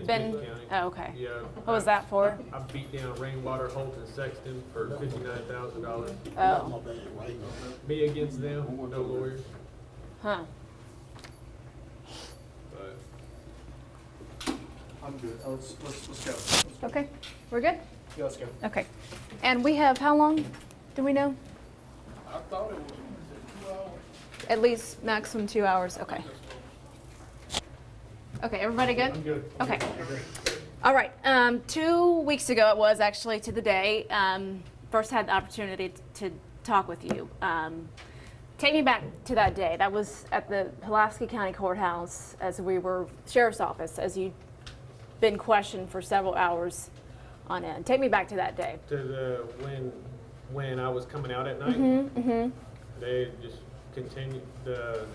been, County. oh, okay. Yeah. What was that for? I beat down Rainwater, Holt, and Sexton for $59,000. Oh, Me against them, no lawyers. huh. But I'm good. Let's go. Let's go. Okay, we're good? Yeah, let's go. Okay. And we have, how long, do we know? I thought it was 2 hours. At least maximum 2 hours, okay. Okay, everybody good? I'm good. Okay. All right, 2 weeks ago it was actually to the day, first had the opportunity to talk with you. Take me back to that day. That was at the Pulaski County Courthouse as we were, Sheriff's Office, as you'd been questioned for several hours on end. Take me back to that day. To the when I was coming out at night, they just continued. The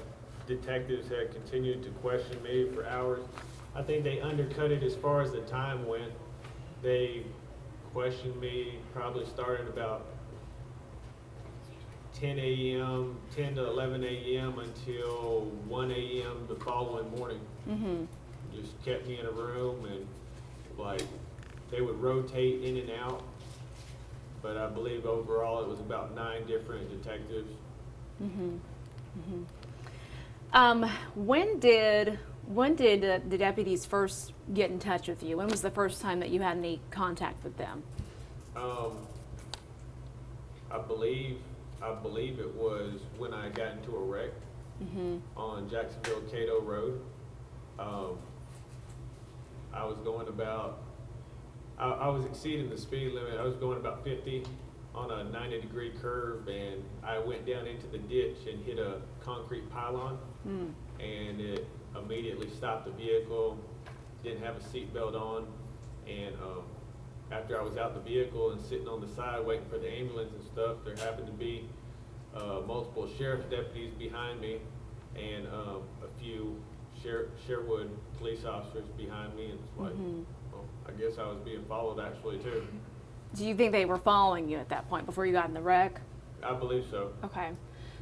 detectives had continued to question me for hours. I think they undercut it as far as the time went. They questioned me probably starting about 10 a.m., 10 to 11 a.m. until 1 a.m. the following morning. Just kept me in a room and like they would rotate in and out. But I believe overall it was about 9 different detectives. When did the deputies first get in touch with you? When was the first time that you had any contact with them? I believe it was when I got into a wreck on Jacksonville-Cato Road. I was going about, I was exceeding the speed limit. I was going about 50 on a 90-degree curve, and I went down into the ditch and hit a concrete pylon, and it immediately stopped the vehicle. Didn't have a seatbelt on, and after I was out the vehicle and sitting on the side waiting for the ambulance and stuff, there happened to be multiple sheriff's deputies behind me and a few Sherwood police officers behind me, and it's like, well, I guess I was being followed actually too. Do you think they were following you at that point before you got in the wreck? I believe so. Okay.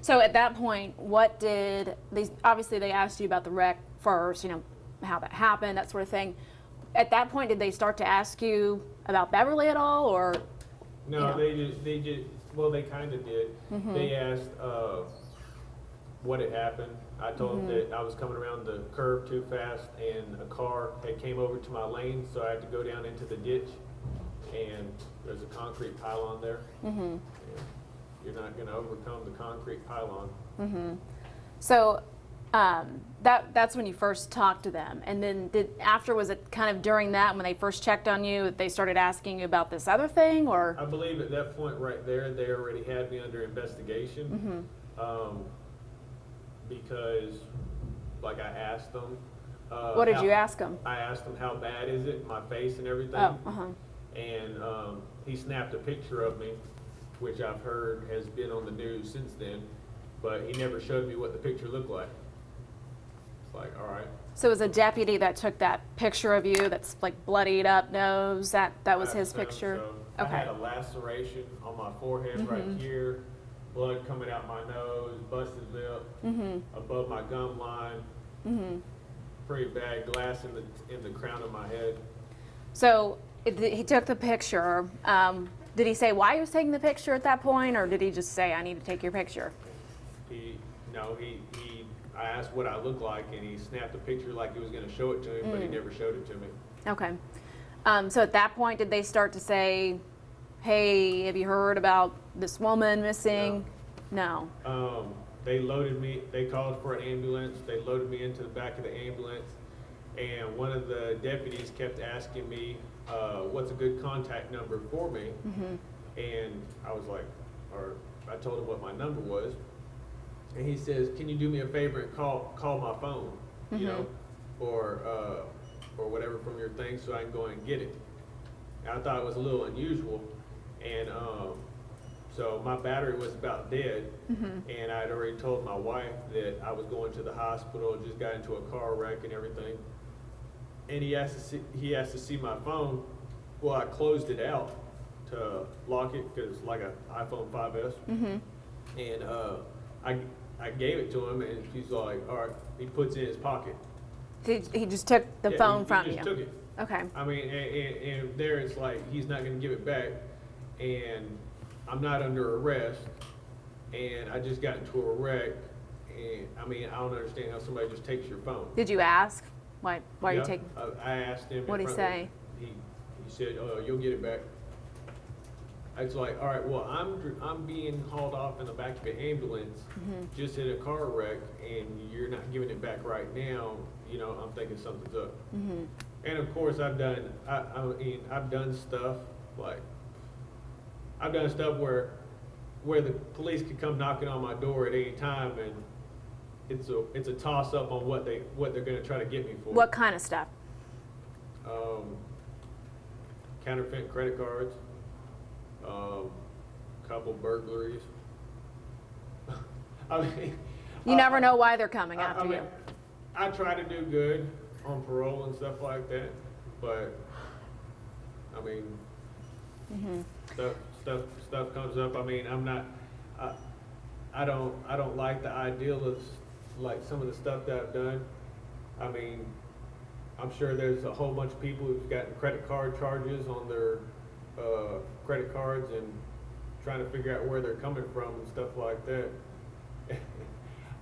So at that point, what did they, obviously they asked you about the wreck first, you know, how that happened, that sort of thing. At that point, did they start to ask you about Beverly at all, or? No, they just, well, they kind of did. They asked what had happened. I told them that I was coming around the curve too fast and a car had came over to my lane, so I had to go down into the ditch, and there's a concrete pylon there. And you're not going to overcome the concrete pylon. So that's when you first talked to them, and then was it kind of during that when they first checked on you that they started asking you about this other thing, or? I believe at that point right there, they already had me under investigation. Because, like, I asked them. What did you ask them? I asked him how bad is it, my face and everything. Oh, And he snapped a picture of me, which I've heard has been on the news since then, but he never showed me what the picture looked like. It's like, all right. So it was a deputy that took that picture of you that's like bloodied up nose, that was his picture? So I had a laceration on my forehead right here, blood coming out my nose, busted lip, above my gum line, pretty bad, glass in the crown of my head. So he took the picture. Did he say why he was taking the picture at that point, or did he just say, I need to take your picture? I asked what I looked like, and he snapped a picture like he was going to show it to me, but he never showed it to me. Okay. So at that point, did they start to say, hey, have you heard about this woman missing? No. They loaded me, they called for an ambulance, they loaded me into the back of the ambulance, and one of the deputies kept asking me, what's a good contact number for me? And I was like, I told him what my number was, and he says, can you do me a favor and call my phone, you know, or whatever from your thing so I can go and get it. And I thought it was a little unusual, and so my battery was about dead, and I'd already told my wife that I was going to the hospital, just got into a car wreck and everything. And he asked to see my phone. Well, I closed it out to lock it because it's like an iPhone 5S. And I gave it to him, and he's like, all right. He puts it in his pocket. He just took the phone from you? He just took it. Okay. I mean, and there it's like, he's not gonna give it back, and I'm not under arrest, and I just got into a wreck, and, I mean, I don't understand how somebody just takes your phone. Did you ask? Why are you Yeah, taking? I asked him. What'd he say? He said, you'll get it back. It's like, all right, well, I'm being hauled off in the back of an ambulance, just in a car wreck, and you're not giving it back right now. You know, I'm thinking something's up. And of course, I've done stuff like, I've done stuff where the police could come knocking on my door at any time, and it's a toss up on what they're gonna try to get me for. What kind of stuff? Counterfeit credit cards, couple burglaries. I mean, You never know why they're coming I after mean, you. I try to do good on parole and stuff like that, but I mean, stuff comes up. I mean, I don't like the ideal of like some of the stuff that I've done. I mean, I'm sure there's a whole bunch of people who've gotten credit card charges on their credit cards and trying to figure out where they're coming from and stuff like that.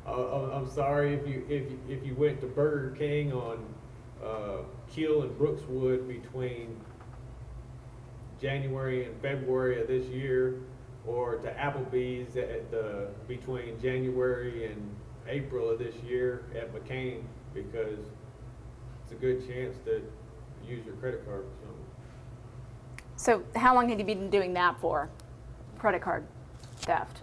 I'm sorry if you went to Burger King on Keel and Brookswood between January and February of this year, or to Applebee's between January and April of this year at McCain, because it's a good chance that you use your credit card for something. So how long had you been doing that for? Credit card theft?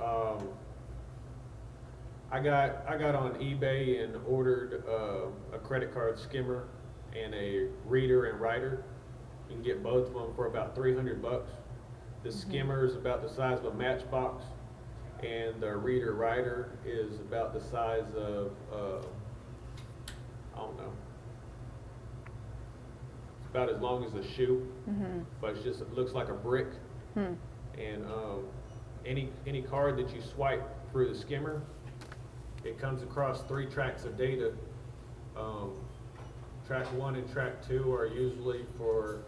I got on eBay and ordered a credit card skimmer and a reader and writer. You can get both of them for about $300. The skimmer is about the size of a matchbox, and the reader writer is about the size of I don't know. It's about as long as a shoe, but it looks like a brick. And any card that you swipe through the skimmer, it comes across 3 tracks of data. Track 1 and track 2 are usually for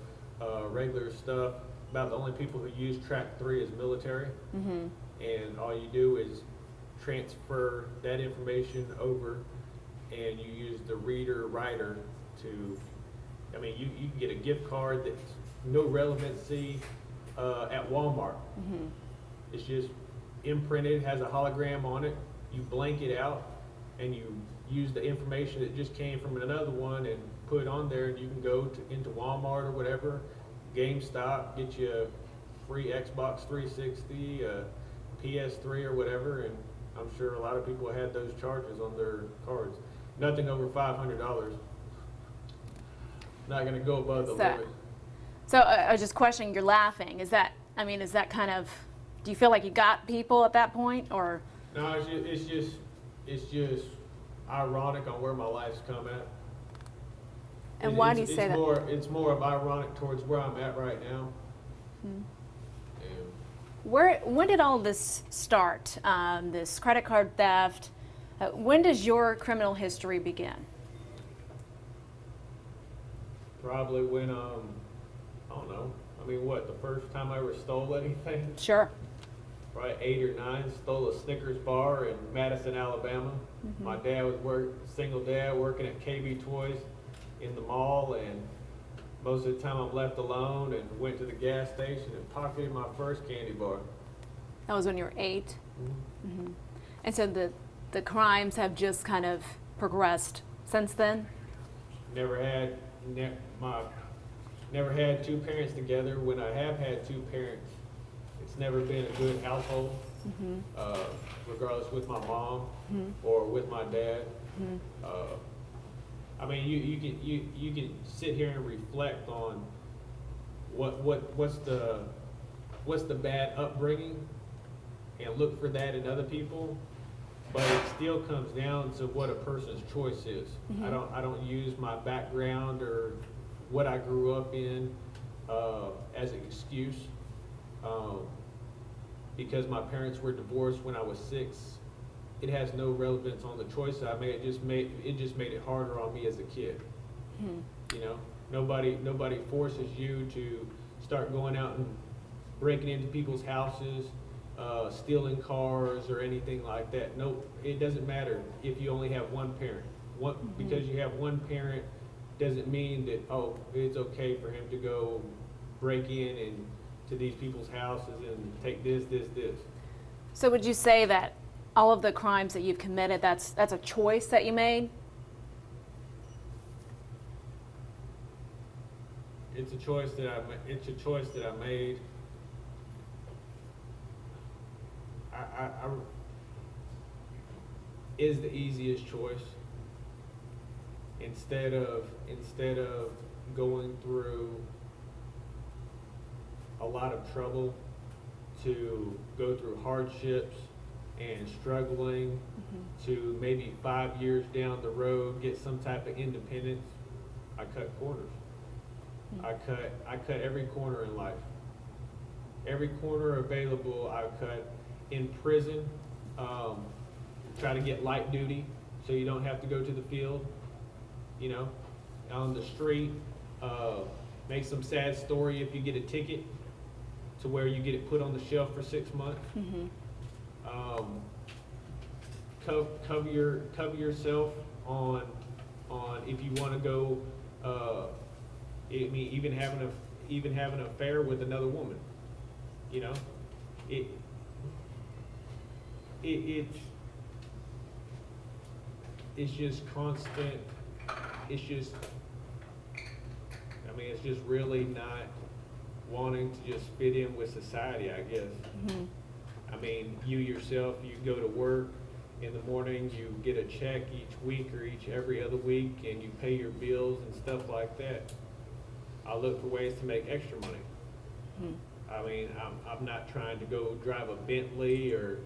regular stuff. About the only people who use track 3 is military. And all you do is transfer that information over, and you use the reader writer to, I mean, you can get a gift card that's no relevancy at Walmart. It's just imprinted, has a hologram on it. You blank it out, and you use the information that just came from another one and put it on there, and you can go into Walmart or whatever, GameStop, get you a free Xbox 360, PS3 or whatever, and I'm sure a lot of people had those charges on their cards. Nothing over $500. Not gonna go above the limit. So I was just questioning, you're laughing. Is that kind of, do you feel like you got people at that point, or? No, it's just ironic on where my life's come at. And why do you say that? It's more of ironic towards where I'm at right now. When did all this start? This credit card theft. When does your criminal history begin? Probably when I don't know. I mean, what, the first time I ever stole anything? Sure. Probably 8 or 9. Stole a Snickers bar in Madison, Alabama. My dad was single dad working at KB Toys in the mall, and most of the time I'm left alone, and went to the gas station and pocketed my first candy bar. That was when you were 8. And so the crimes have just kind of progressed since then? Never had 2 parents together. When I have had 2 parents, it's never been a good household, regardless with my mom or with my dad. I mean, you can sit here and reflect on what's the bad upbringing, and look for that in other people, but it still comes down to what a person's choice is. I don't use my background or what I grew up in as an excuse. Because my parents were divorced when I was 6, it has no relevance on the choice I made. It just made it harder on me as a kid. You know, Nobody forces you to start going out and breaking into people's houses, stealing cars or anything like that. No, it doesn't matter if you only have one parent. Because you have one parent doesn't mean that, oh, it's okay for him to go break in and to these people's houses and take this. So would you say that all of the crimes that you've committed, that's a choice that you made? It's a choice that I made. I is the easiest choice. Instead of going through a lot of trouble to go through hardships and struggling to maybe 5 years down the road get some type of independence, I cut corners. I cut every corner in life. Every corner available I cut. In prison, try to get light duty so you don't have to go to the field. You know, on the street, make some sad story if you get a ticket to where you get it put on the shelf for 6 months. Cover yourself on if you want to go. I mean, even having an affair with another woman. You know, it's just constant. It's just really not wanting to just fit in with society, I guess. I mean, you yourself, you go to work in the morning, you get a check each week or every other week, and you pay your bills and stuff like that. I look for ways to make extra money. I mean, I'm not trying to go drive a Bentley or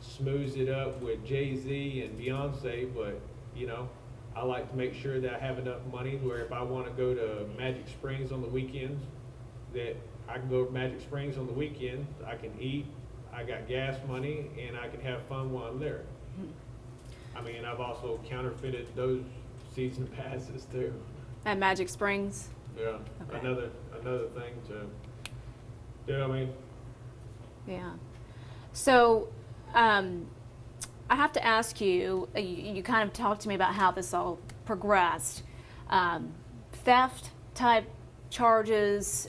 smooze it up with Jay-Z and Beyonce, but, you know, I like to make sure that I have enough money where if I want to go to Magic Springs on the weekends, that I can go to Magic Springs on the weekend, I can eat, I got gas money, and I can have fun while I'm there. I mean, I've also counterfeited those season passes too. At Magic Springs? Yeah, Okay. another thing to do, I mean. Yeah. So, I have to ask you, you kind of talked to me about how this all progressed. Theft type charges,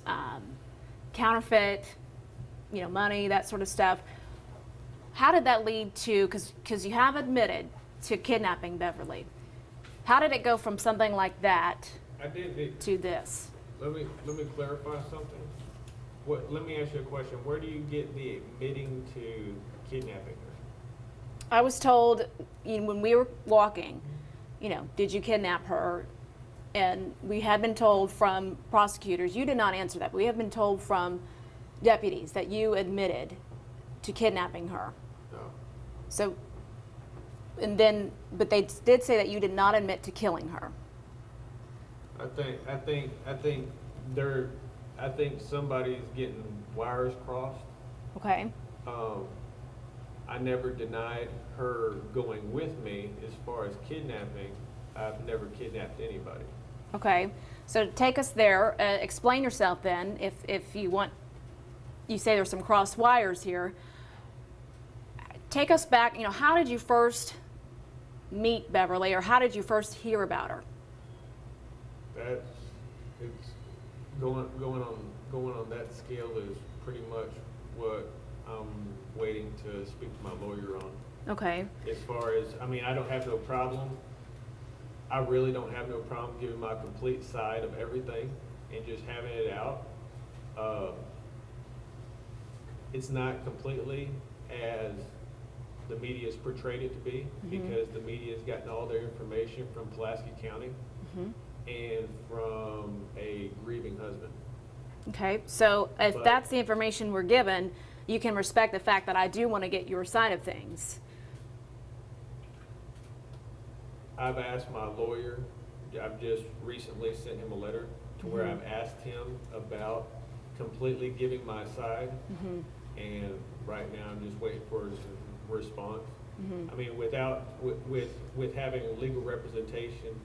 counterfeit, money, that sort of stuff. How did that lead to, because you have admitted to kidnapping Beverly. How did it go from something like that to this? Let me clarify something. Let me ask you a question. Where do you get the admitting to kidnapping her? I was told when we were walking, did you kidnap her? And we had been told from prosecutors, you did not answer that, but we have been told from deputies that you admitted to kidnapping her. No. So, but they did say that you did not admit to killing her. I think somebody's getting wires crossed. Okay. I never denied her going with me. As far as kidnapping, I've never kidnapped anybody. Okay. So take us there. Explain yourself then, if you want. You say there's some cross wires here. Take us back. How did you first meet Beverly, or how did you first hear about her? It's going on that scale is pretty much what I'm waiting to speak to my lawyer on. Okay. As far as, I don't have no problem. I really don't have no problem giving my complete side of everything and just having it out. It's not completely as the media's portrayed it to be, because the media's gotten all their information from Pulaski County and from a grieving husband. Okay, so if that's the information we're given, you can respect the fact that I do want to get your side of things. I've asked my lawyer, I've just recently sent him a letter to where I've asked him about completely giving my side, and right now I'm just waiting for his response. with having legal representation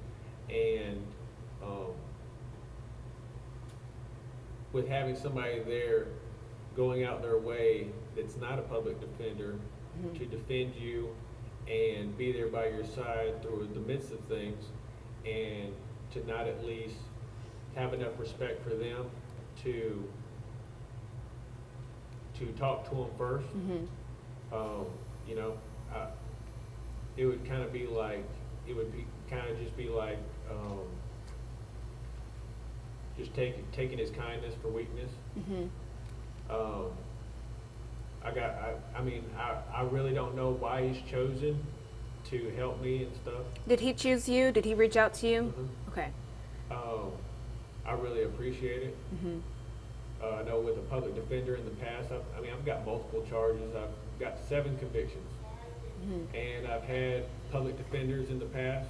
and with having somebody there going out their way that's not a public defender to defend you and be there by your side through the midst of things, and to not at least have enough respect for them to talk to them first. You know, it would kind of be like, it would be kind of just be like just taking his kindness for weakness. I really don't know why he's chosen to help me and stuff. Did he choose you? Did he reach out to you? Okay. I really appreciate it. I know with a public defender in the past, I've got multiple charges. I've got 7 convictions, and I've had public defenders in the past.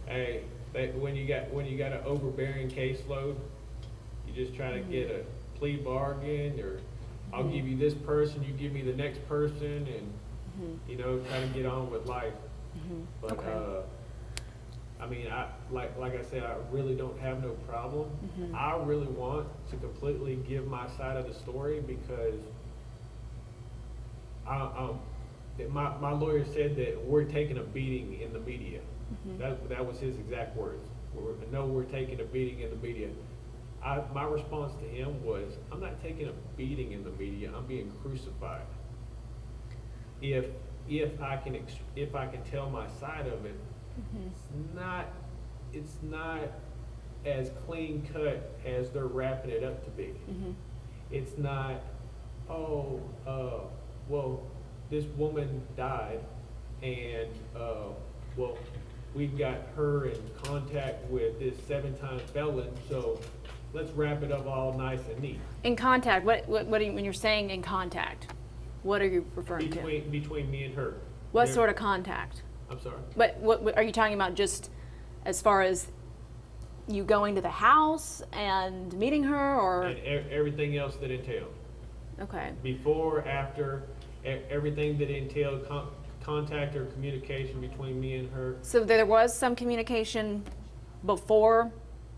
Hey, when you got an overbearing caseload, you just try to get a plea bargain, or I'll give you this person, you give me the next person, and you know, try to get on with life. But Okay. Like I said, I really don't have no problem. I really want to completely give my side of the story, because my lawyer said that we're taking a beating in the media. That was his exact words. We're taking a beating in the media. My response to him was, I'm not taking a beating in the media. I'm being crucified. If I can tell my side of it, it's not as clean cut as they're wrapping it up to be. It's not, well, this woman died, and well, we've got her in contact with this 7-time felon, so let's wrap it up all nice and neat. In contact, what do you, when you're saying in contact, what are you referring to? Between me and her. What sort of contact? I'm sorry? But what are you talking about, just as far as you going to the house and meeting her, or? And everything else that entailed. Okay. Before, after, everything that entailed contact or communication between me and her. So there was some communication before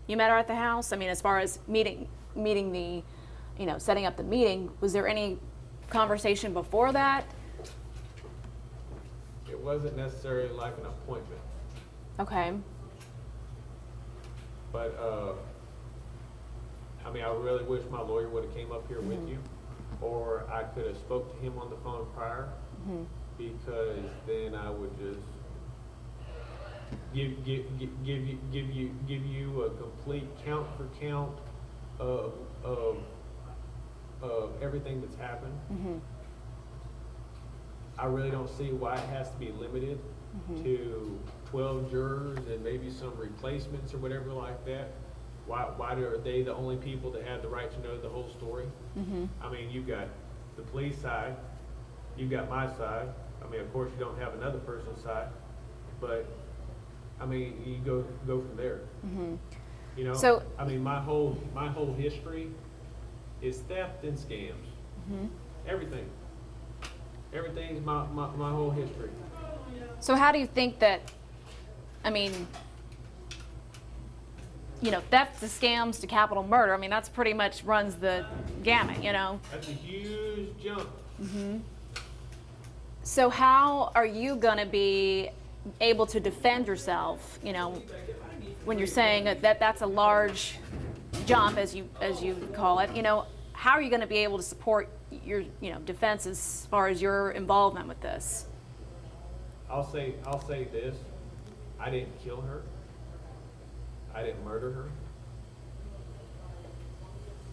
you met her at the house? I mean, as far as meeting the, you know, setting up the meeting, was there any conversation before that? It wasn't necessarily like an appointment, Okay. but I really wish my lawyer would have came up here with you, or I could have spoke to him on the phone prior, because then I would just give you a complete count for count of everything that's happened. I really don't see why it has to be limited to 12 jurors and maybe some replacements or whatever like that. Why are they the only people that have the right to know the whole story? I mean, you've got the police side, you've got my side. I mean, of course, you don't have another person's side, but I mean, you go from there. You know, So- I mean, my whole history is theft and scams. Everything. Everything's my whole history. So how do you think that, I mean, you know, theft to scams to capital murder, I mean, that's pretty much runs the gamut, you know? That's a huge jump. So how are you going to be able to defend yourself, you know, when you're saying that that's a large jump, as you call it, you know, how are you going to be able to support your, you know, defense as far as your involvement with this? I'll say this. I didn't kill her. I didn't murder her.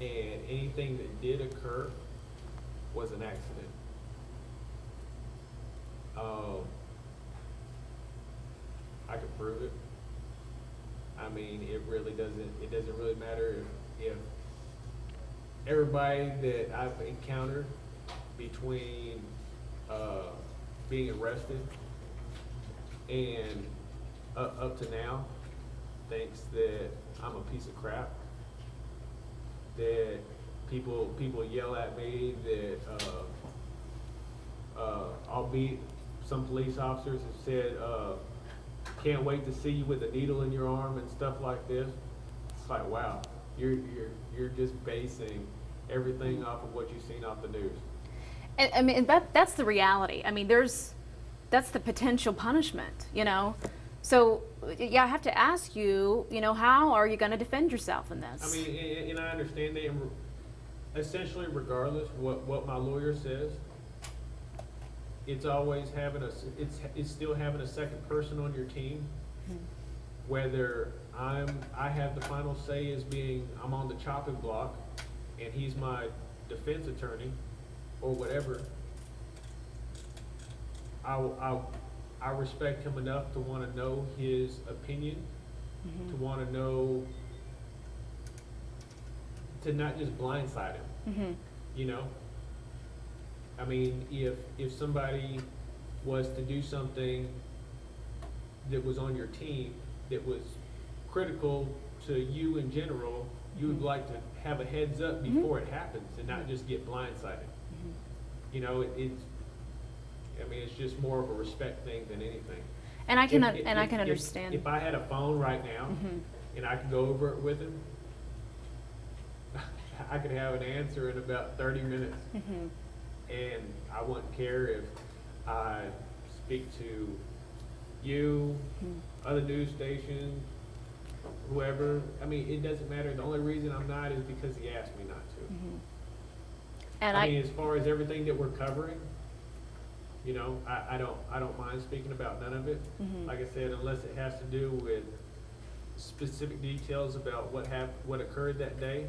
And anything that did occur was an accident. I could prove it. I mean, it doesn't really matter if everybody that I've encountered between being arrested and up to now thinks that I'm a piece of crap, that people yell at me, that albeit some police officers have said, can't wait to see you with a needle in your arm and stuff like this. It's like, wow, You're just basing everything off of what you've seen off the news. And, I mean, that's the reality. I mean, that's the potential punishment, you know? So, yeah, I have to ask you, you know, how are you going to defend yourself in this? I mean, and I understand that, and essentially, regardless what my lawyer says, it's always it's still having a second person on your team, whether I have the final say as being I'm on the chopping block, and he's my defense attorney, or whatever. I respect him enough to want to know his opinion, to want to know, to not just blindside him, you know? I mean, if somebody was to do something that was on your team that was critical to you in general, you would like to have a heads up before it happens and not just get blindsided. You know, I mean, it's just more of a respect thing than anything. And I can If- if- understand. If I had a phone right now and I could go over it with him, I could have an answer in about 30 minutes. And I wouldn't care if I speak to you, other news stations, whoever. I mean, it doesn't matter. The only reason I'm not is because he asked me not to. And I mean, as far as everything that we're covering, you know, I don't mind speaking about none of it. Like I said, unless it has to do with specific details about what occurred that day.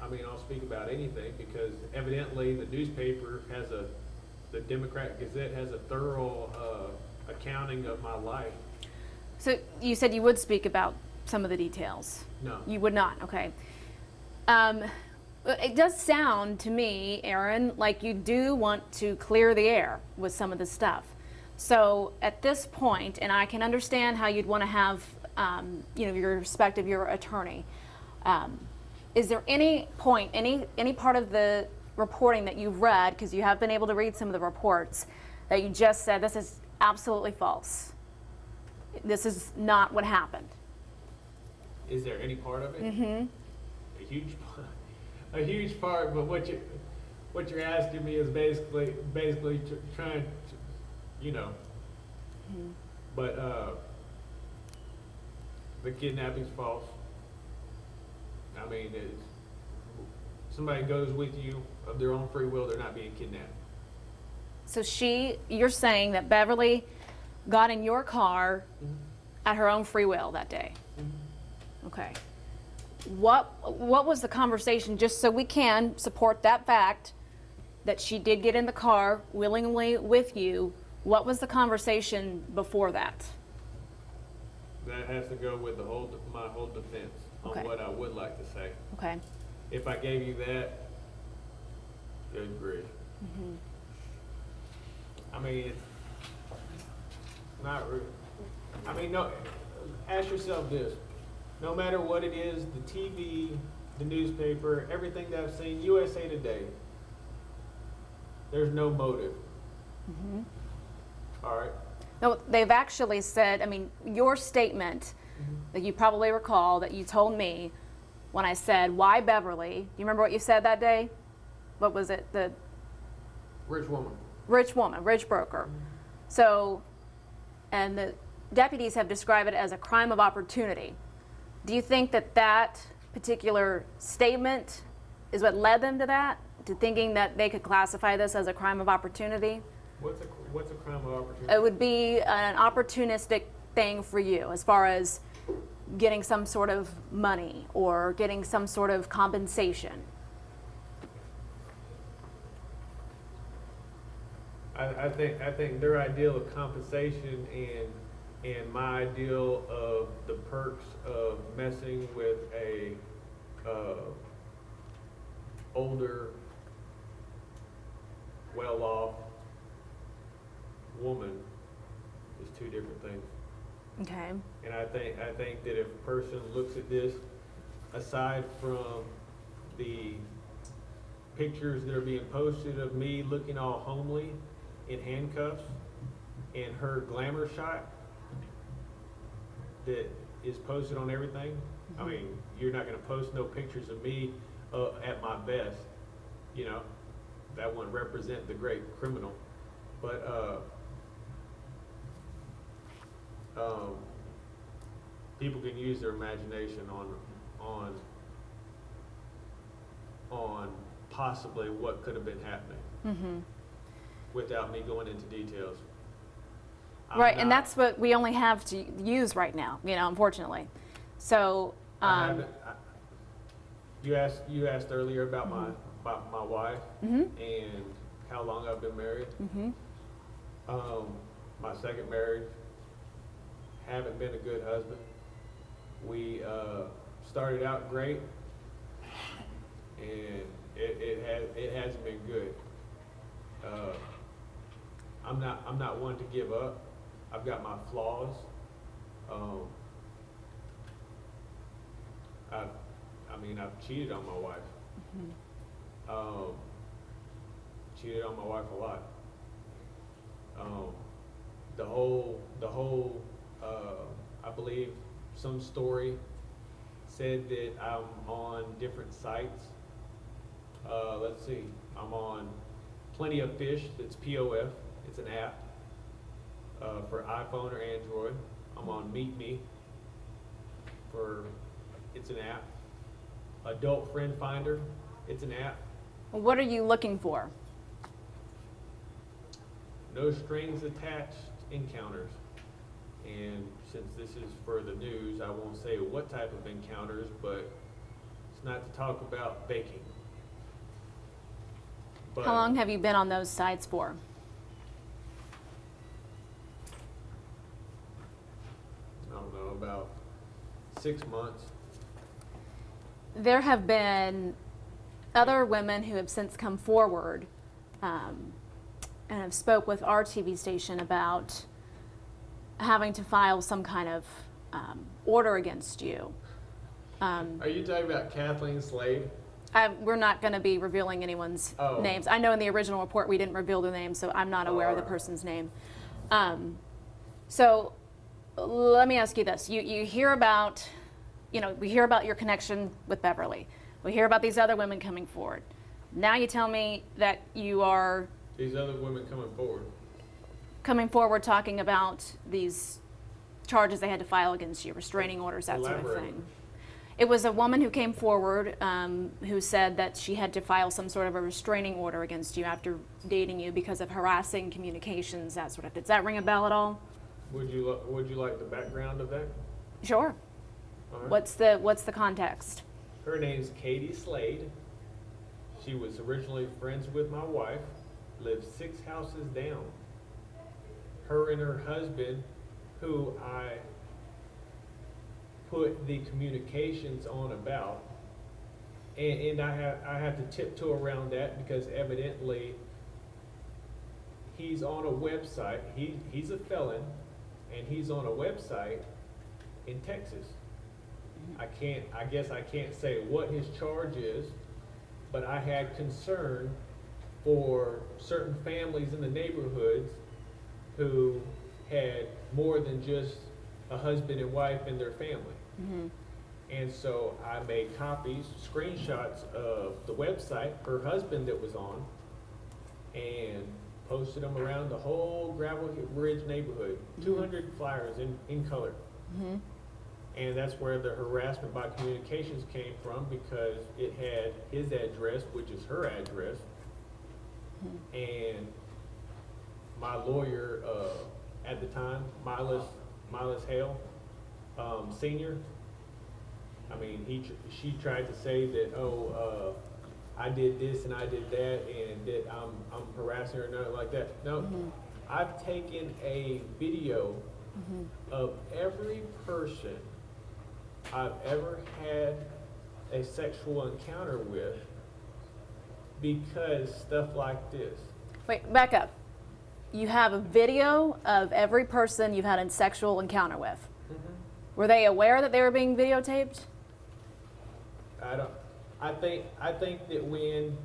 I mean, I'll speak about anything because evidently the newspaper the Democrat Gazette has a thorough accounting of my life. so you said you would speak about some of the details. No. You would not, okay. It does sound to me, Arron, like you do want to clear the air with some of the stuff. So at this point, and I can understand how you'd want to have, you know, your respect of your attorney. Is there any point, any part of the reporting that you've read, because you have been able to read some of the reports, that you just said this is absolutely false? This is not what happened. Is there any part of it? A huge part. But what you're asking me is basically trying to, you know. But the kidnapping's false. I mean, somebody goes with you of their own free will, they're not being kidnapped. So you're saying that Beverly got in your car at her own free will that day? Okay. What was the conversation, just so we can support that fact that she did get in the car willingly with you? What was the conversation before that? That has to go with my whole defense on Okay. what I would like to say. Okay. If I gave you that, good grief. I mean, it's not rude. I mean, no. Ask yourself this: no matter what it is, the TV, the newspaper, everything that I've seen, USA Today, there's no motive. All right. No, they've actually said, I mean, your statement that you probably recall that you told me when I said, why Beverly? Do you remember what you said that day? What was it? The Rich woman. rich woman, rich broker. So, and the deputies have described it as a crime of opportunity. Do you think that that particular statement is what led them to that? To thinking that they could classify this as a crime of opportunity? What's a crime of opportunity? It would be an opportunistic thing for you as far as getting some sort of money or getting some sort of compensation. I think their ideal of compensation and my ideal of the perks of messing with a older, well-off woman is two different things. Okay. And I think that if a person looks at this, aside from the pictures that are being posted of me looking all homely in handcuffs and her glamour shot that is posted on everything, I mean, you're not gonna post no pictures of me at my best, you know? That wouldn't represent the great criminal. But, people can use their imagination on possibly what could have been happening without me going into details. Right, and that's what we only have to use right now, you know, unfortunately. So, you asked earlier about my wife and how long I've been married. My second marriage, haven't been a good husband. We started out great, and it hasn't been good. I'm not one to give up. I've got my flaws. I've cheated on my wife. Cheated on my wife a lot. The whole I believe some story said that I'm on different sites. Let's see, I'm on Plenty of Fish, that's POF, it's an app for iPhone or Android. I'm on Meet Me, it's an app. Adult Friend Finder, it's an app. what are you looking for? No strings attached encounters. And since this is for the news, I won't say what type of encounters, but it's not to talk about baking. But How long have you been on those sites for? I don't know, about 6 months. There have been other women who have since come forward and have spoke with our TV station about having to file some kind of order against you. Are you talking about Kathleen Slade? We're not going to be revealing anyone's Oh. names. I know in the original report we didn't reveal the name, so I'm not aware of the Alright. person's name. So let me ask you this. You hear about, we hear about your connection with Beverly. We hear about these other women coming forward. Now you tell me that you are These other women coming forward. talking about these charges they had to file against you, restraining orders, that sort of Elaborate. thing. It was a woman who came forward who said that she had to file some sort of a restraining order against you after dating you because of harassing communications, that sort of thing. Does that ring a bell at all? Would you like the background of that? Sure. All right. What's the context? Her name's Katie Slade. She was originally friends with my wife, lived 6 houses down. Her and her husband, who I put the communications on about, and I have to tiptoe around that because evidently he's on a website. He's a felon, and he's on a website in Texas. I guess I can't say what his charge is, but I had concern for certain families in the neighborhoods who had more than just a husband and wife and their family. And so I made copies, screenshots of the website, her husband that was on, and posted them around the whole Gravel Ridge neighborhood, 200 flyers in color. And that's where the harassment by communications came from, because it had his address, which is her address. And my lawyer at the time, Milas Hale, Senior, she tried to say that, I did this and I did that and that I'm harassing her, nothing like that. No, I've taken a video of every person I've ever had a sexual encounter with, because stuff like this. Wait, back up. You have a video of every person you've had a sexual encounter with. Were they aware that they were being videotaped? I think that when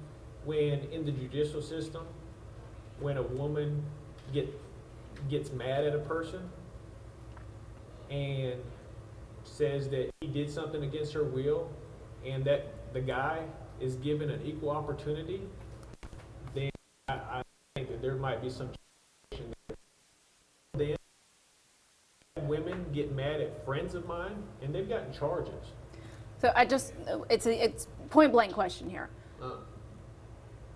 in the judicial system, when a woman gets mad at a person and says that he did something against her will and that the guy is given an equal opportunity, then I think that there might be some change there. Then women get mad at friends of mine and they've gotten charges. So it's point blank question here.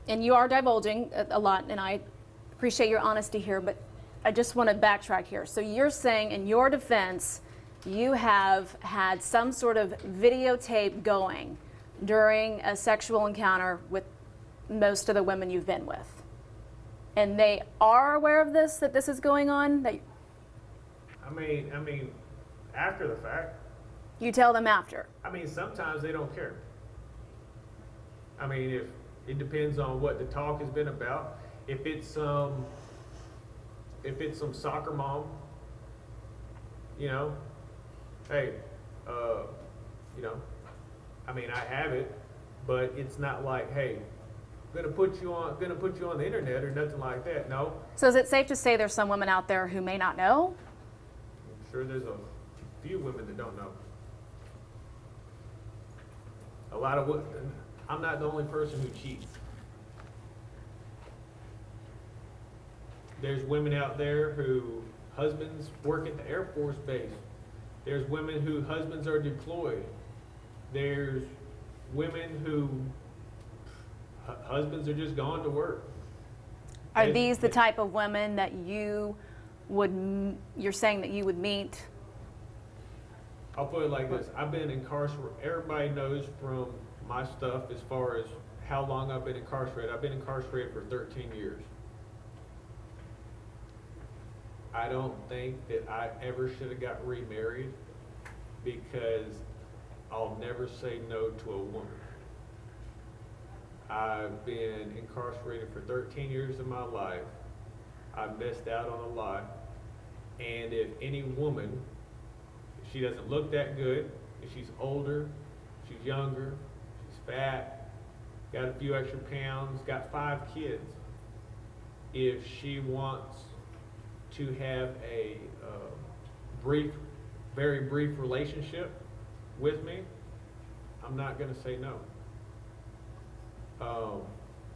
And you are divulging a lot, and I appreciate your honesty here, but I just want to backtrack here. So you're saying in your defense, you have had some sort of videotape going during a sexual encounter with most of the women you've been with. And they are aware of this, that this is going on? That I mean, after the fact. you tell them after? I mean, sometimes they don't care. I mean, if it depends on what the talk has been about. If it's some soccer mom, you know, hey, you know, I mean, I have it, but it's not like, hey, gonna put you on the internet or nothing like that. No. So is it safe to say there's some women out there who may not know? I'm sure there's a few women that don't know. A lot of I'm not the only person who cheats. There's women out there who husbands work at the Air Force base. There's women who husbands are deployed. There's women who husbands are just gone to work. Are these the type of women that you're saying that you would meet? I'll put it like this. I've been incarcerated. Everybody knows from my stuff as far as how long I've been incarcerated. I've been incarcerated for 13 years. I don't think that I ever should have got remarried because I'll never say no to a woman. I've been incarcerated for 13 years of my life. I missed out on a lot. And if any woman, if she doesn't look that good, if she's older, she's younger, she's fat, got a few extra pounds, got 5 kids, if she wants to have a very brief relationship with me, I'm not going to say no.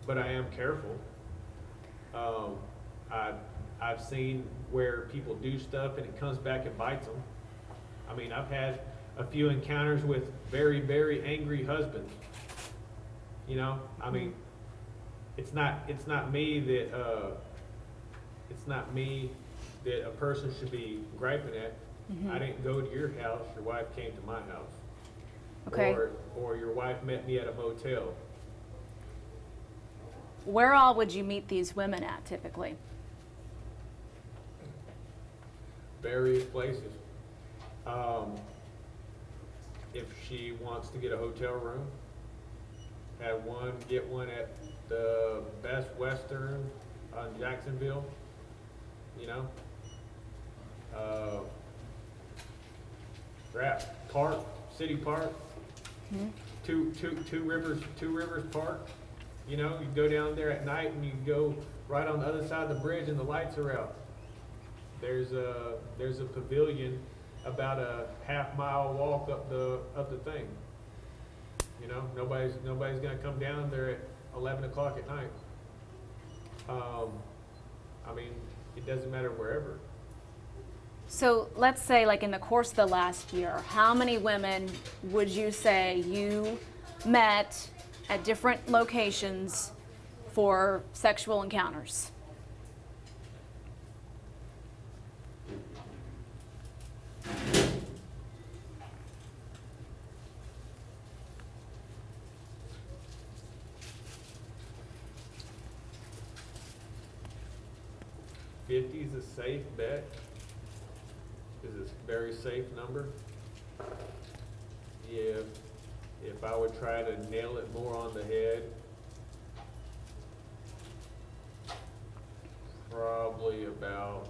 But I am careful. I've seen where people do stuff and it comes back and bites them. I mean, I've had a few encounters with very, very angry husbands. You know, I mean, it's not me that a person should be griping at. Mm-hmm. I didn't go to your house. Your wife came to my house. Okay. Or your wife met me at a motel. Where all would you meet these women at typically? Various places. If she wants to get a hotel room, get one at the Best Western on Jacksonville. You know, Park, City Park, Mm-hmm. Two Rivers Park. You know, you go down there at night and you go right on the other side of the bridge and the lights are out. There's a pavilion about a half-mile walk up the thing. You know, nobody's gonna come down there at 11 o'clock at night. I mean, it doesn't matter wherever. So let's say, like in the course of the last year, how many women would you say you met at different locations for sexual encounters? Fifty is a safe bet. Is a very safe number. If I would try to nail it more on the head, probably about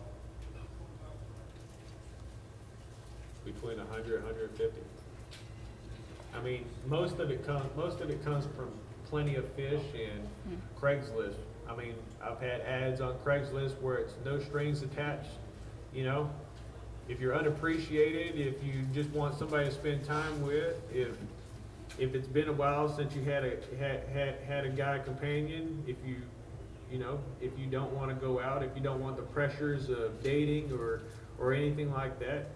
between 100 and 150. I mean, most of it comes from Plenty of Fish and Craigslist. I mean, I've had ads on Craigslist where it's no strings attached, you know, if you're unappreciated, if you just want somebody to spend time with, if it's been a while since you had a guy companion, if you don't want to go out, if you don't want the pressures of dating or anything like that,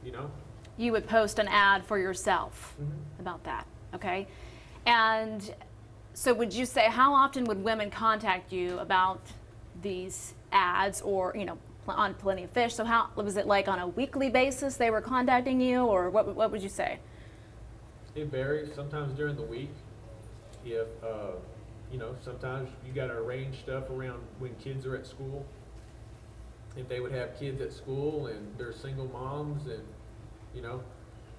you know. You would post an ad for yourself Mhm. about that, okay? And so would you say, how often would women contact you about these ads or, on Plenty of Fish? So how was it, like on a weekly basis they were contacting you, or what would you say? It varies. Sometimes during the week, if sometimes you got to arrange stuff around when kids are at school. If they would have kids at school and they're single moms, and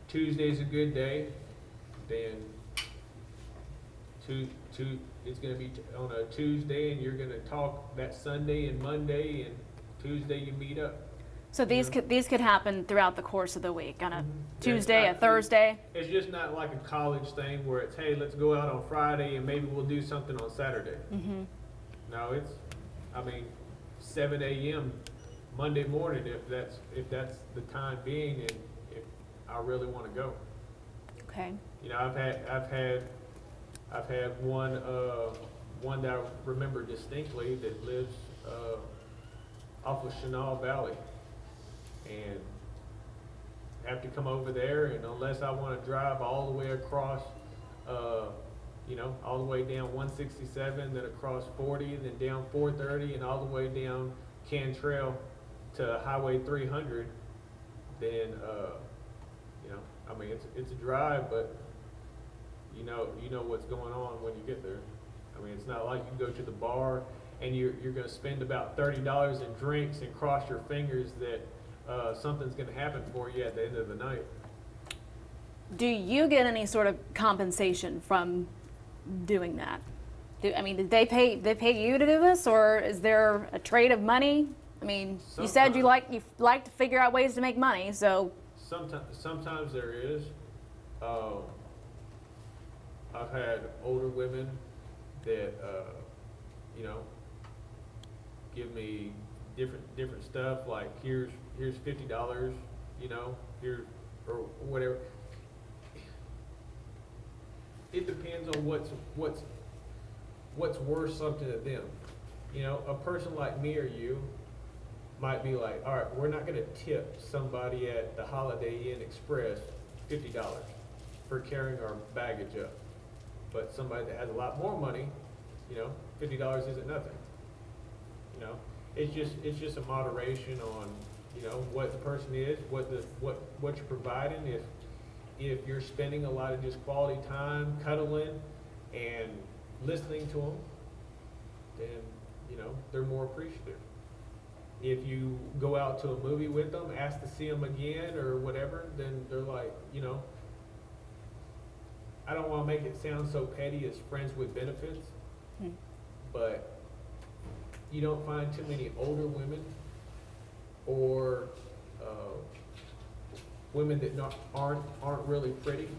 Tuesday's a good day, then it's going to be on a Tuesday, and you're going to talk that Sunday and Monday, and Tuesday you meet up. So these could happen throughout the course of the week, on a Mhm. Tuesday, It's a not- Thursday. It's just not like a college thing where it's, hey, let's go out on Friday and maybe we'll do something on Saturday. Mm-hmm. No, it's 7 a.m. Monday morning if that's the time being, and if I really want to go. Okay. I've had one that I remember distinctly that lives off of Shannon Valley, and have to come over there, and unless I want to drive all the way across, all the way down 167, then across 40, then down 430, and all the way down Cantrell to Highway 300, then it's a drive, but you know what's going on when you get there. It's not like you go to the bar and you're going to spend about $30 in drinks and cross your fingers that something's going to happen for you at the end of the night. Do you get any sort of compensation from doing that? Did they pay you to do this, or is there a trade of money? You said you like to figure out ways to make money, so. Sometimes there is. I've had older women that give me different stuff, like here's $50, here or whatever. It depends on what's worth something to them. A person like me or you might be like, all right, we're not going to tip somebody at the Holiday Inn Express $50 for carrying our baggage up. But somebody that has a lot more money, $50 isn't nothing. It's just a moderation on, what the person is, what you're providing. If you're spending a lot of just quality time cuddling and listening to them, then they're more appreciative. If you go out to a movie with them, ask to see them again or whatever, then they're like, I don't want to make it sound so petty as friends with benefits, but you don't find too many older women or women that aren't really pretty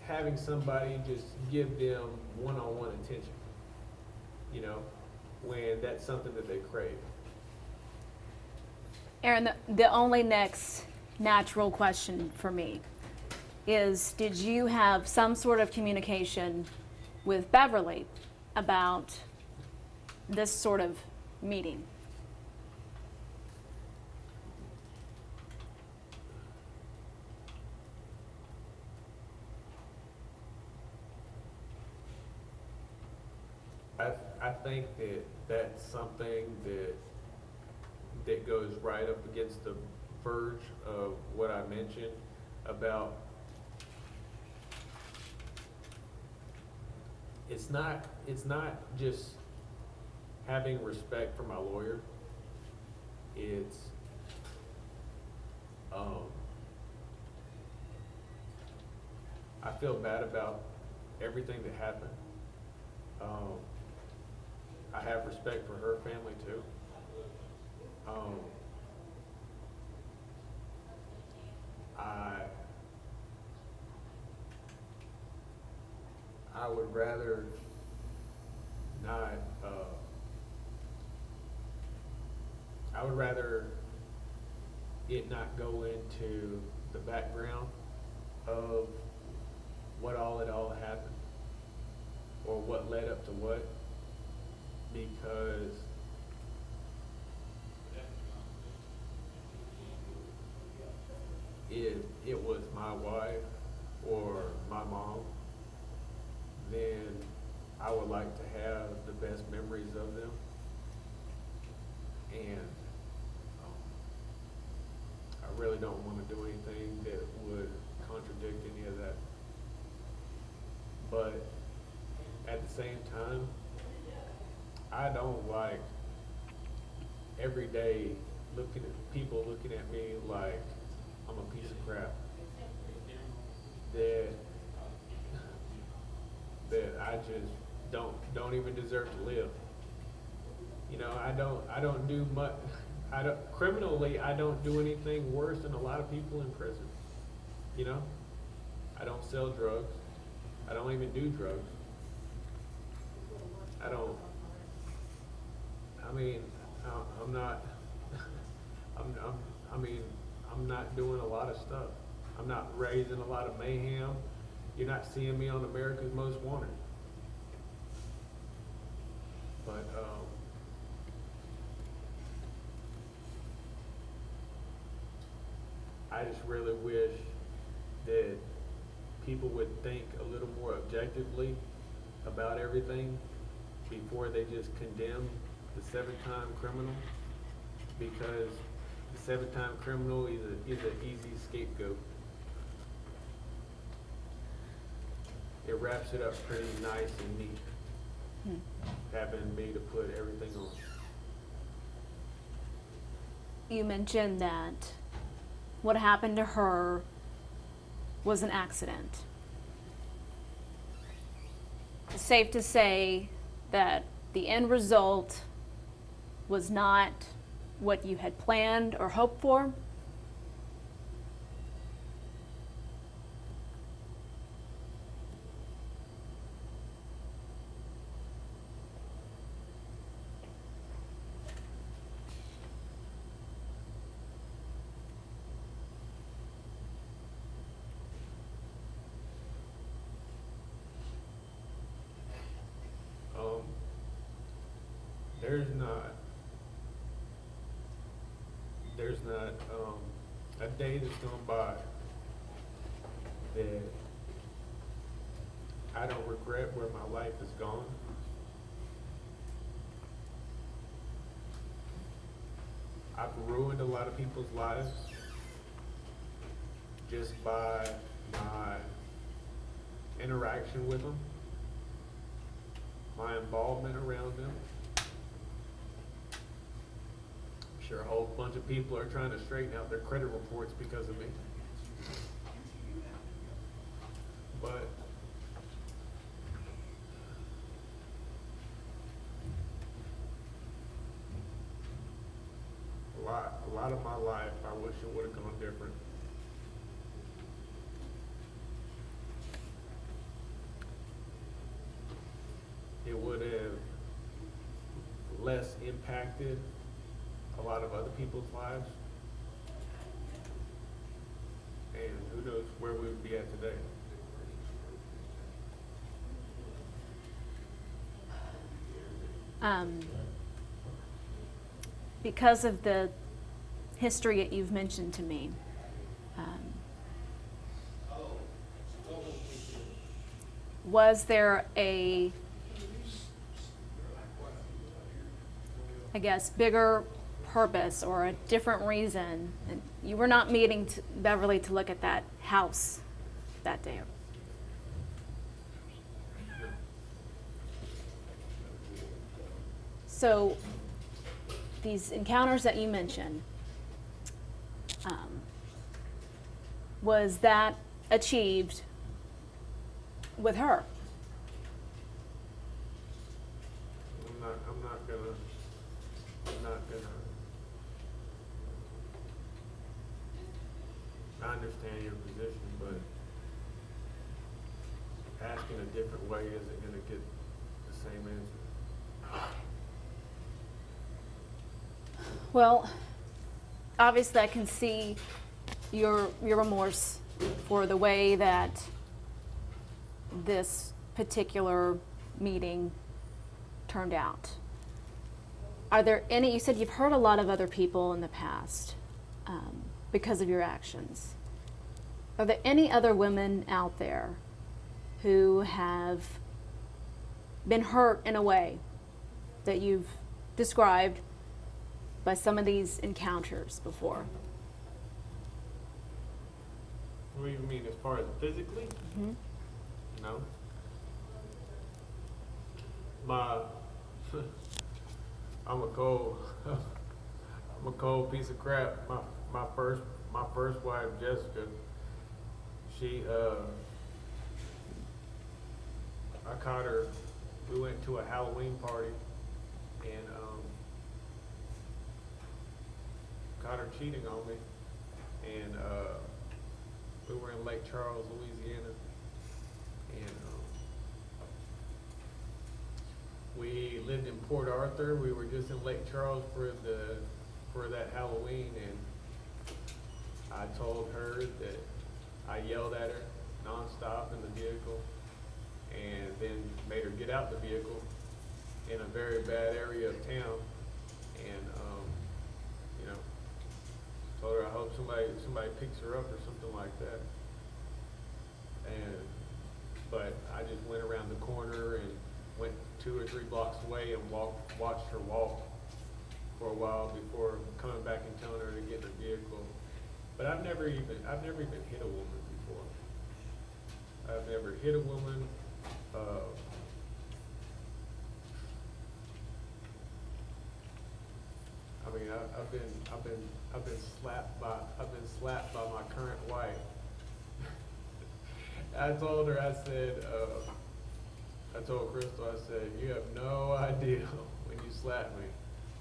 having somebody just give them one-on-one attention, when that's something that they crave. Arron, the only next natural question for me is, did you have some sort of communication with Beverly about this sort of meeting? I think that's something that goes right up against the verge of what I mentioned about it's not just having respect for my lawyer. It's I feel bad about everything that happened. I have respect for her family too. I would rather not. I I would rather it not go into the background of what all it all happened or what led up to what, because if it was my wife or my mom, then I would like to have the best memories of them. And I really don't want to do anything that would contradict any of that. But at the same time, I don't like every day people looking at me like I'm a piece of crap. That I just don't even deserve to live. You know, I don't do much. Criminally, I don't do anything worse than a lot of people in prison. You know, I don't sell drugs. I don't even do drugs. I'm not. I'm not doing a lot of stuff. I'm not raising a lot of mayhem. You're not seeing me on America's Most Wanted. But I just really wish that people would think a little more objectively about everything before they just condemn the 7-time criminal, because the 7-time criminal is an easy scapegoat. It wraps it up pretty nice and neat, having me to put everything on. You mentioned that what happened to her was an accident. It's safe to say that the end result was not what you had planned or hoped for? There's not a day that's gone by that I don't regret where my life has gone. I've ruined a lot of people's lives just by my interaction with them, my involvement around them. I'm sure a whole bunch of people are trying to straighten out their credit reports because of me. But a lot of my life, I wish it would have gone different. It would have less impacted a lot of other people's lives. And who knows where we would be at today. Because of the history that you've mentioned to me, was there a, I guess, bigger purpose or a different reason? And you were not meeting Beverly to look at that house that day. So these encounters that you mentioned, was that achieved with her? I'm not gonna I understand your position, but asking a different way isn't gonna get the same answer. Well, obviously I can see your remorse for the way that this particular meeting turned out. Are there any, you said you've hurt a lot of other people in the past because of your actions. Are there any other women out there who have been hurt in a way that you've described by some of these encounters before? What do you mean, as far as physically? Mm-hmm. No. I'm a cold piece of crap. My first wife, Jessica, I caught her, we went to a Halloween party and, caught her cheating on me. And, we were in Lake Charles, Louisiana. And, we lived in Port Arthur. We were just in Lake Charles for that Halloween, and I told her that I yelled at her nonstop in the vehicle, and then made her get out the vehicle in a very bad area of town, and you know, told her I hope somebody picks her up or something like that. But I just went around the corner and went 2 or 3 blocks away and watched her walk for a while before coming back and telling her to get in the vehicle. But I've never even hit a woman before. I've never hit a woman. I mean, I've been slapped by my current wife. I told her, I told Crystal, I said, you have no idea when you slap me.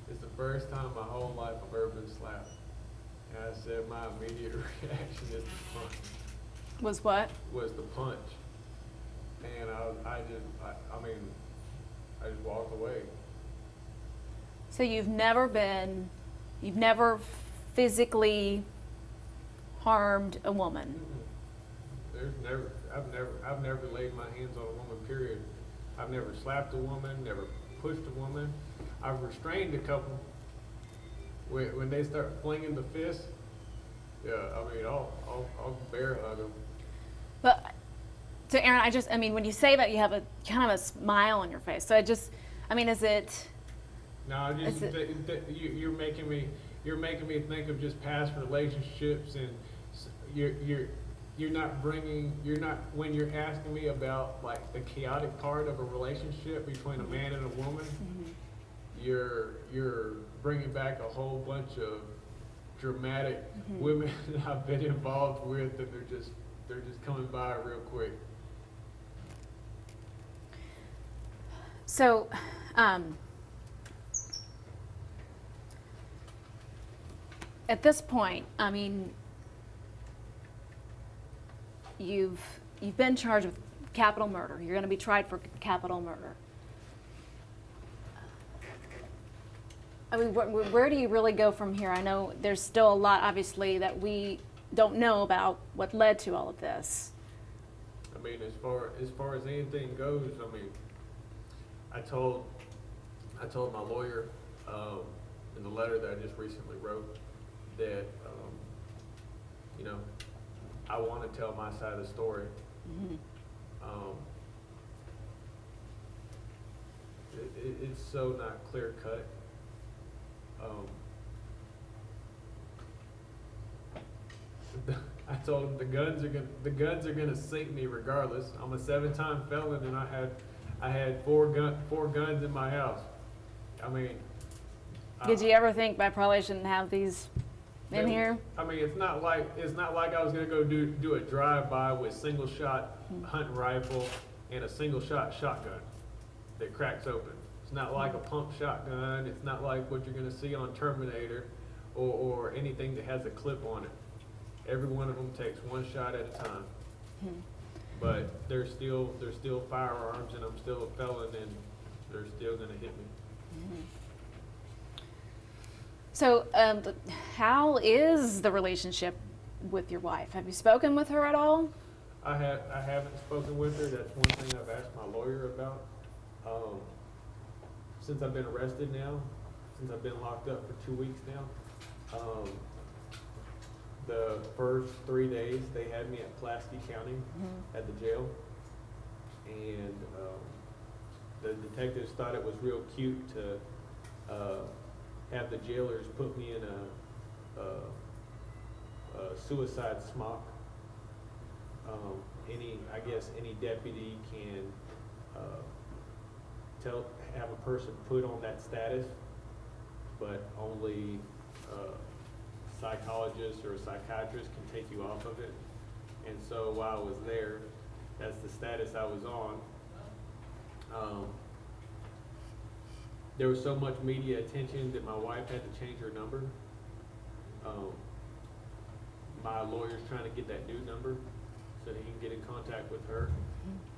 It's the first time my whole life I've ever been slapped. And I said, my immediate reaction is the punch. Was what? Was the punch. And I just walked away. So you've never physically harmed a woman? I've never laid my hands on a woman, period. I've never slapped a woman, never pushed a woman. I've restrained a couple. When they start flinging the fist, yeah, I mean, I'll bear hug them. But, so Arron, when you say that, you have a kind of a smile on your face. So is it? No, you're making me think of just past relationships, and you're not when you're asking me about like the chaotic part of a relationship between a man and a woman, mm-hmm. you're bringing back a whole bunch of dramatic mm-hmm. women that I've been involved with, and they're just coming by real quick. So, at this point, I mean, you've been charged with capital murder. You're going to be tried for capital murder. I mean, where do you really go from here? I know there's still a lot, obviously, that we don't know about what led to all of this. I mean, as far as anything goes, I mean, I told my lawyer in the letter that I just recently wrote that I want to tell my side of the story. Mm-hmm. It's so not clear cut. I told him the guns are gonna sink me regardless. I'm a 7-time felon, and I had four guns in my house. I mean, did you ever think I probably shouldn't have these in here? I mean, it's not like I was gonna go do a drive-by with single shot hunting rifle and a single shot shotgun that cracks open. It's not like a pump shotgun. It's not like what you're gonna see on Terminator or anything that has a clip on it. Every one of them takes one shot at a time. Hmm. But they're still firearms, and I'm still a felon, and they're still gonna hit me. Mm-hmm. So, how is the relationship with your wife? Have you spoken with her at all? I haven't spoken with her. That's one thing I've asked my lawyer about. Since I've been arrested now, since I've been locked up for 2 weeks now, the first 3 days they had me at Pulaski County at the jail, and the detectives thought it was real cute to have the jailers put me in a suicide smock. I guess any deputy can have a person put on that status, but only psychologists or a psychiatrist can take you off of it. And so while I was there, that's the status I was on. There was so much media attention that my wife had to change her number. My lawyer's trying to get that new number so he can get in contact with her.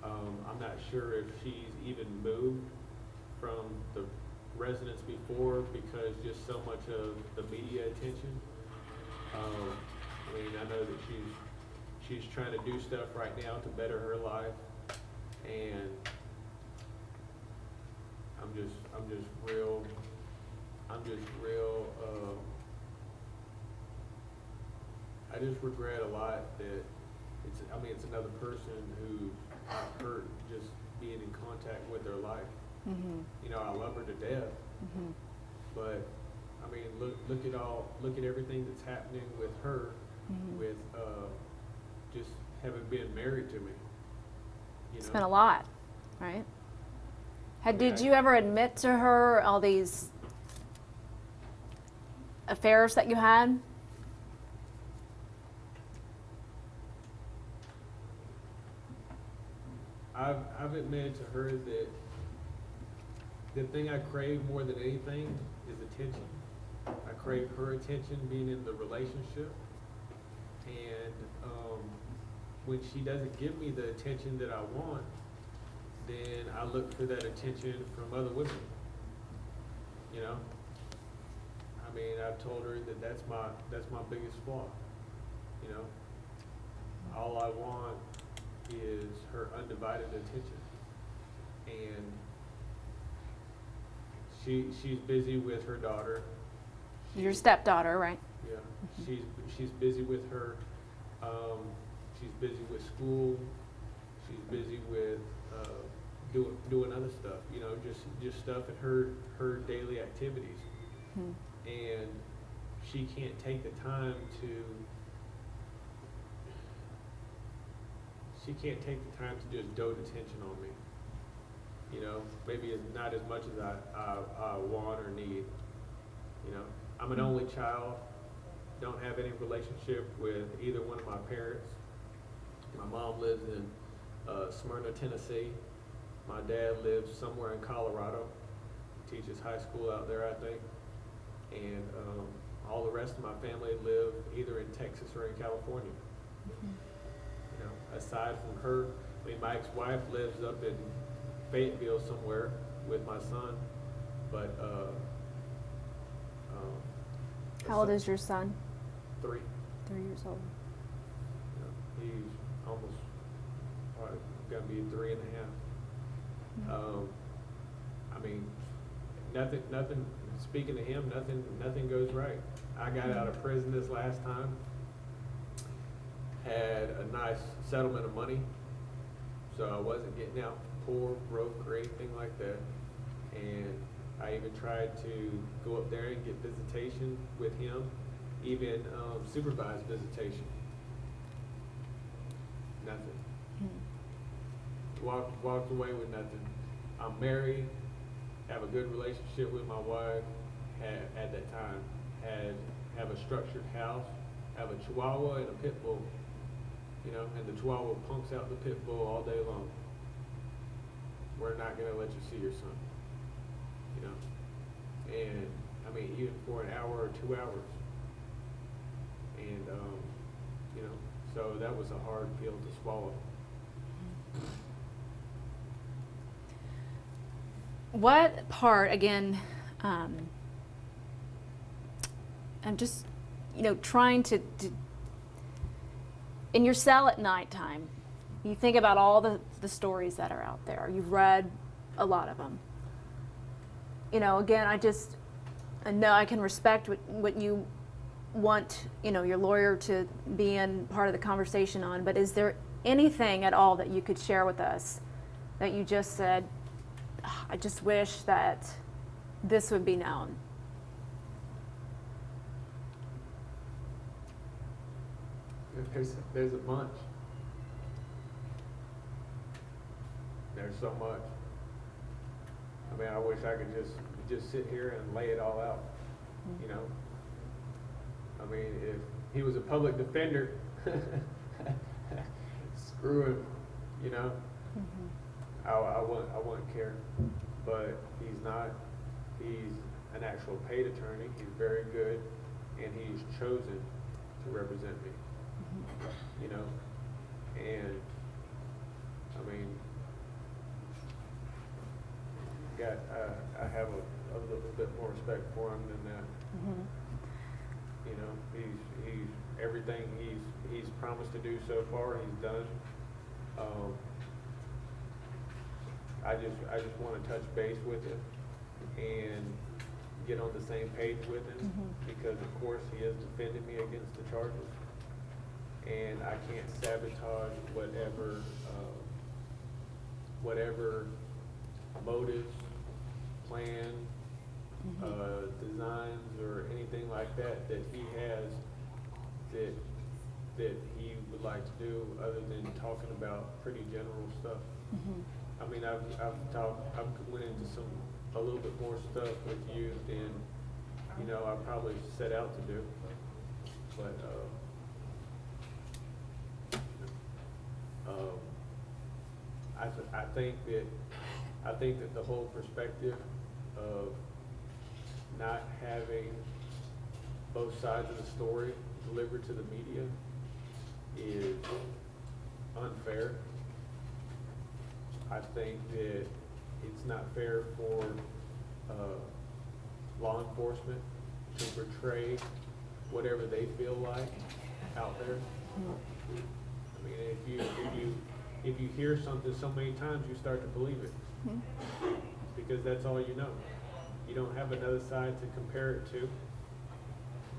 I'm not sure if she's even moved from the residence before because just so much of the media attention. I mean, I know that she's trying to do stuff right now to better her life, and I'm just real. I just regret a lot that it's another person who I've hurt just being in contact with their life. You know, I love her to death, but I mean, look at everything that's happening with her, with just having been married to me. It's been a lot, right? Did you ever admit to her all these affairs that you had? I've admitted to her that the thing I crave more than anything is attention. I crave her attention being in the relationship, and when she doesn't give me the attention that I want, then I look for that attention from other women. You know, I mean, I've told her that that's my biggest flaw. You know, all I want is her undivided attention, and she's busy with her daughter. Your stepdaughter, right? Yeah, she's busy with her. She's busy with school. She's busy with doing other stuff. You know, just stuff in her daily activities, and she can't take the time to. She can't take the time to just dote attention on me. You know, maybe it's not as much as I want or need. You know, I'm an only child, don't have any relationship with either one of my parents. My mom lives in Smyrna, Tennessee. My dad lives somewhere in Colorado, teaches high school out there, I think. And all the rest of my family live either in Texas or in California. You know, aside from her, I mean, my ex-wife lives up in Fayetteville somewhere with my son, but How old is your son? 3. 3 years old. You know, he's almost probably gonna be 3 and a half. I mean, nothing. Speaking to him, nothing goes right. I got out of prison this last time. Had a nice settlement of money, so I wasn't getting out poor, broke, or anything like that. And I even tried to go up there and get visitation with him, even supervised visitation. Nothing. Walked away with nothing. I'm married, have a good relationship with my wife. At that time, have a structured house, have a Chihuahua and a pit bull. You know, and the Chihuahua punks out the pit bull all day long. We're not gonna let you see your son. You know, and I mean, even for an hour or 2 hours. And you know, so that was a hard pill to swallow. What part, again, I'm just, trying to in your cell at nighttime, you think about all the stories that are out there. You've read a lot of them. Again, I know I can respect what you want, your lawyer to be in part of the conversation on, but is there anything at all that you could share with us that you just said, I just wish that this would be known? There's a bunch. There's so much. I mean, I wish I could just sit here and lay it all out, I mean, if he was a public defender, screw him, I wouldn't care. But he's not. He's an actual paid attorney. He's very good, and he's chosen to represent me. And I mean, I have a little bit more respect for him than that. He's everything he's promised to do so far, he's done. I just want to touch base with him and get on the same page with him, because of course he has defended me against the charges, and I can't sabotage whatever motives, plan, designs, or anything like that he has that he would like to do, other than talking about pretty general stuff. I mean, I've went into a little bit more stuff with you than I probably set out to do, but I think that the whole perspective of not having both sides of the story delivered to the media is unfair. I think that it's not fair for law enforcement to portray whatever they feel like out there. I mean, if you hear something so many times, you start to believe it, because that's all you know. You don't have another side to compare it to.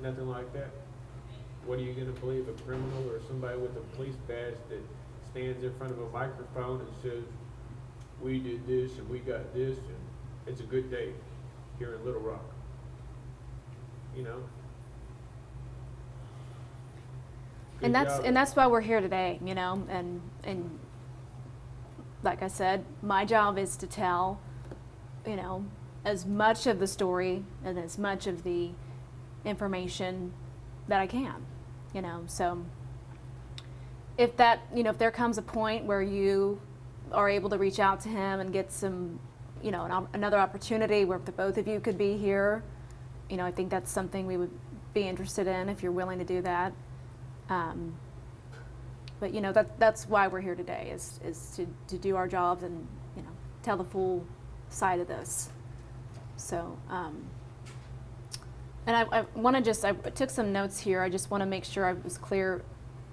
Nothing like that. What are you going to believe, a criminal or somebody with a police badge that stands in front of a microphone and says, we did this and we got this and it's a good day here in Little Rock? And that's why we're here today, and like I said, my job is to tell, as much of the story and as much of the information that I can, so if there comes a point where you are able to reach out to him and get some, another opportunity where the both of you could be here, I think that's something we would be interested in if you're willing to do that. But that's why we're here today, is to do our jobs and tell the full side of this. So and I want to I took some notes here. I just want to make sure I was clear.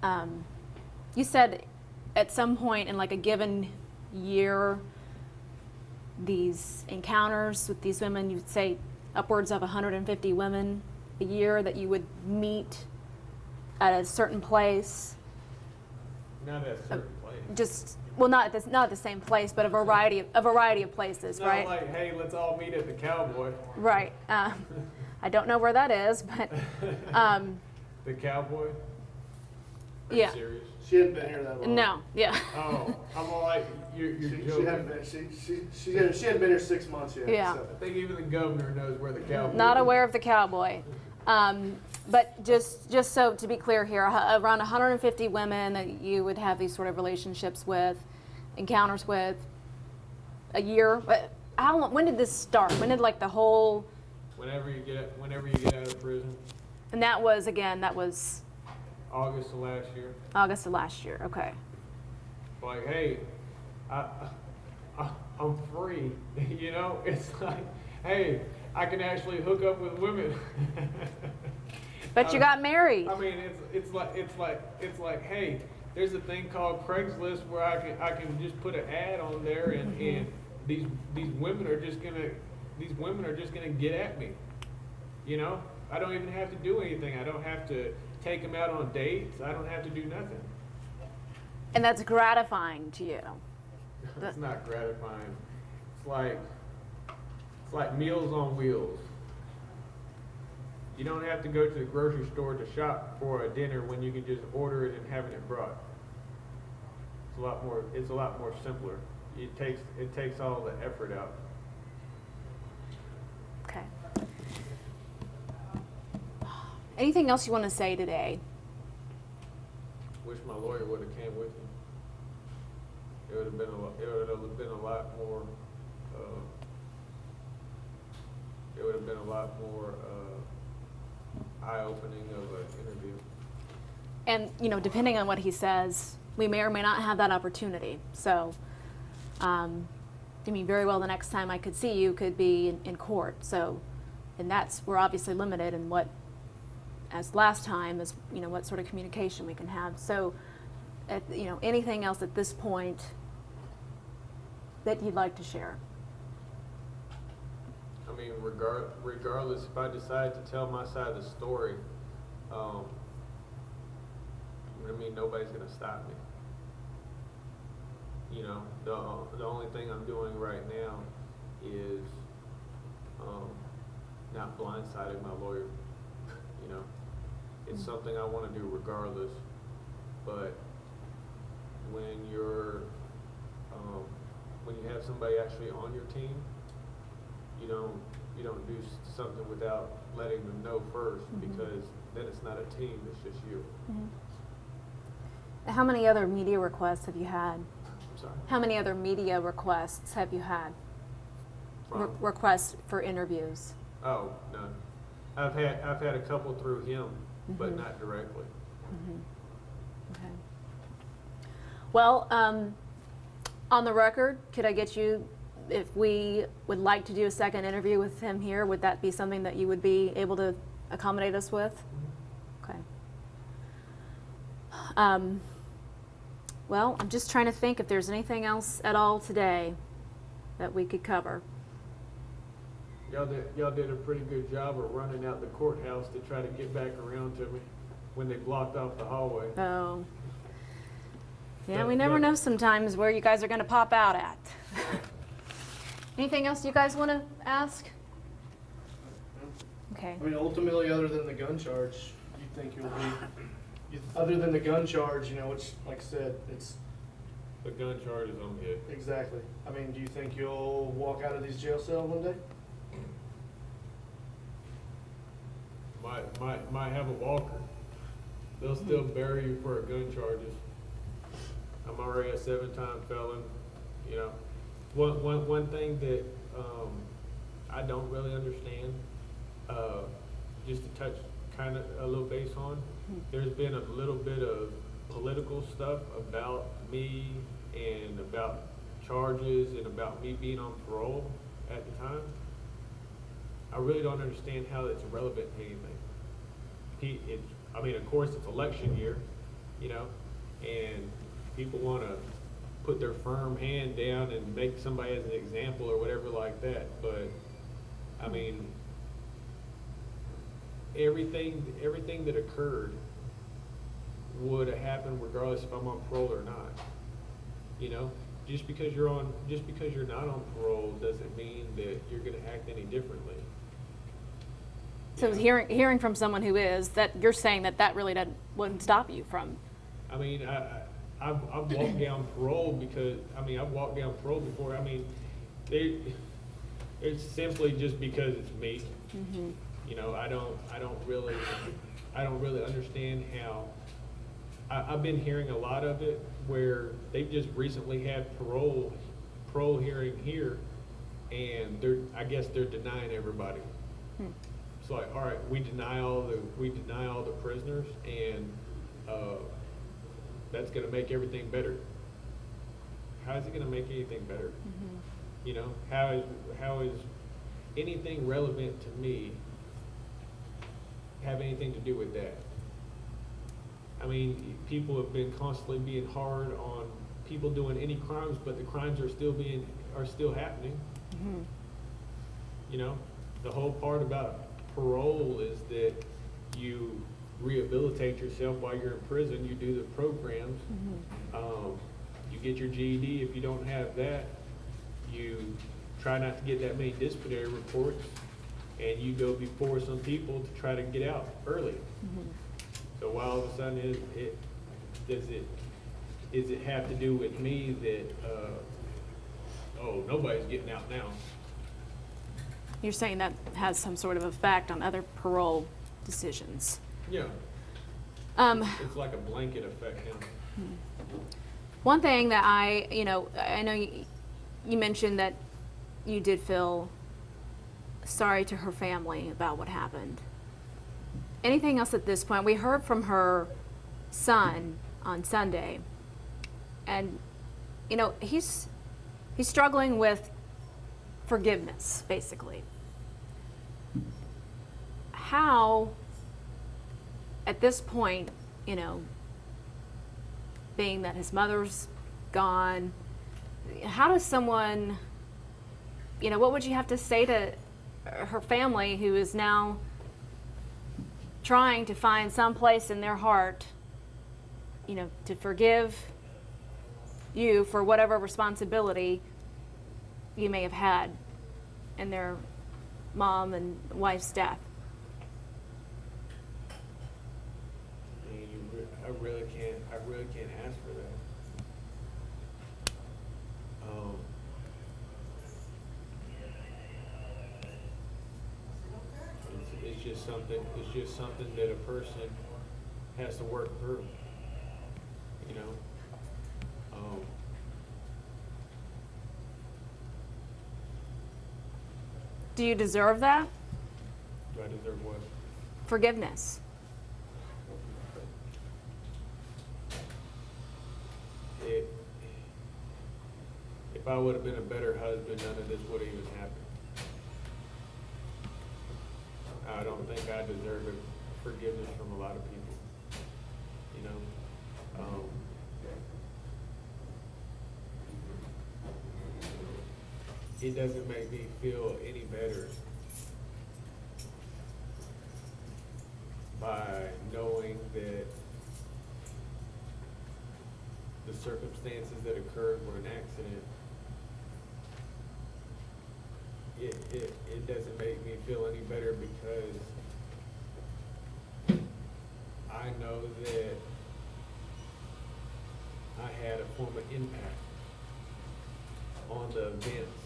You said at some point in like a given year, these encounters with these women, you'd say upwards of 150 women a year that you would meet at a certain place. Not at a certain place. Just not at the same place, but a variety of places, It's right? not like, hey, let's all meet at the Cowboy. Right. I don't know where that is, but The Cowboy? Are yeah. you serious? She hadn't been here that long. No. Yeah. Oh, I'm all like, you're She joking. hadn't been. She hadn't been here 6 months yet. Yeah. So. I think even the governor knows where the Cowboy Not is. aware of the Cowboy. But just so to be clear here, around 150 women that you would have these sort of relationships with, encounters with, a year. But how long? When did this start? When did like the whole? Whenever you get out of prison. And that was August of last year. August of last year. Okay. Like, hey, I'm free. It's like, hey, I can actually hook up with women. But you got married. I mean, it's like, hey, there's a thing called Craigslist where I can just put an ad on there, and these women are just gonna get at me. You know, I don't even have to do anything. I don't have to take them out on dates. I don't have to do nothing. And that's gratifying to you. It's not gratifying. It's like Meals on Wheels. You don't have to go to the grocery store to shop for a dinner when you can just order it and having it brought. It's a lot more simpler. It takes all the effort out. Okay. Anything else you want to say today? Wish my lawyer would have came with me. It would have been a lot more. It would have been a lot more eye-opening of an interview. And, you know, depending on what he says, we may or may not have that opportunity. So, I mean, very well the next time I could see you could be in court. So, and we're obviously limited in what, as last time, is, you know, what sort of communication we can have. So, you know, anything else at this point that you'd like to share? I mean, regardless, if I decide to tell my side of the story, I mean, nobody's gonna stop me. You know, the only thing I'm doing right now is not blindsiding my lawyer. You know, it's something I want to do regardless. But when you have somebody actually on your team, you don't do something without letting them know first, because then it's not a team, it's just you. How many other media requests have you had? I'm sorry. How many other media requests have you had? Requests for interviews? Oh, none. I've had a couple through him, but not directly. Okay. Well, on the record, could I get you, if we would like to do a second interview with him here, would that be something that you would be able to accommodate us with? Okay. Well, I'm just trying to think if there's anything else at all today that we could cover. Y'all did a pretty good job of running out the courthouse to try to get back around to me when they blocked off the hallway. Oh. Yeah, we never know sometimes where you guys are going to pop out at. Anything else you guys want to ask? Okay. I mean, ultimately, other than the gun charge, you think other than the gun charge, you know, which, like I said, it's The gun charge is on me. exactly. I mean, do you think you'll walk out of these jail cells one day? Might have a walker. They'll still bury you for gun charges. I'm already a 7-time felon. You know, one thing that I don't really understand, just to touch kind of a little base on, there's been a little bit of political stuff about me and about charges and about me being on parole at the time. I really don't understand how it's relevant to anything. I mean, of course, it's election year, you know, and people want to put their firm hand down and make somebody as an example or whatever like that. But I mean, everything that occurred would have happened regardless if I'm on parole or not. You know, just because you're not on parole doesn't mean that you're going to act any differently. So hearing from someone who is, that you're saying that really wouldn't stop you from. I mean, I've walked down parole because, I've walked down parole before. I mean, it's simply just because it's me. You know, I don't really understand how. I've been hearing a lot of it where they've just recently had parole hearing here, and I guess they're denying everybody. It's like, all right, we deny all the prisoners, and that's going to make everything better. How is it going to make anything better? You know, how is anything relevant to me have anything to do with that. I mean, people have been constantly being hard on people doing any crimes, but the crimes are still happening. Mhm. You know, the whole part about parole is that you rehabilitate yourself while you're in prison. You do the programs. You get your GED. If you don't have that, you try not to get that many disciplinary reports, and you go before some people to try to get out early. So why all of a sudden does it have to do with me that oh, nobody's getting out now? You're saying that has some sort of effect on other parole decisions. Yeah. It's like a blanket effect now. One thing that I know you mentioned that you did feel sorry to her family about what happened. Anything else at this point? We heard from her son on Sunday, and he's struggling with forgiveness, basically. How, at this point, being that his mother's gone, how does someone, what would you have to say to her family who is now trying to find some place in their heart, to forgive you for whatever responsibility you may have had in their mom and wife's death? I really can't ask for that. It's just something that a person has to work through. Do you deserve that? Do I deserve what? Forgiveness. If I would have been a better husband, none of this would have even happened. I don't think I deserve forgiveness from a lot of people. It doesn't make me feel any better by knowing that the circumstances that occurred were an accident. It doesn't make me feel any better because I know that I had a form of impact on the events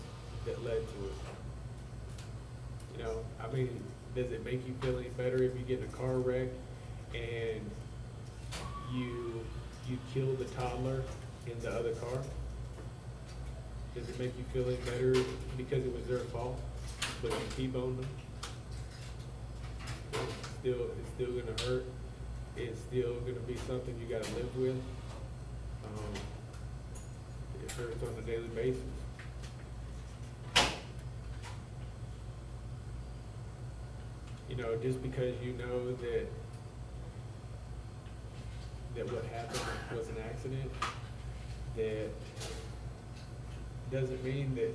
that led to it. I mean, does it make you feel any better if you get in a car wreck and you kill the toddler in the other car? Does it make you feel any better because it was their fault, but you T-boned them? It's still gonna hurt. It's still gonna be something you gotta live with. It hurts on a daily basis. Just because you know that what happened was an accident, that doesn't mean that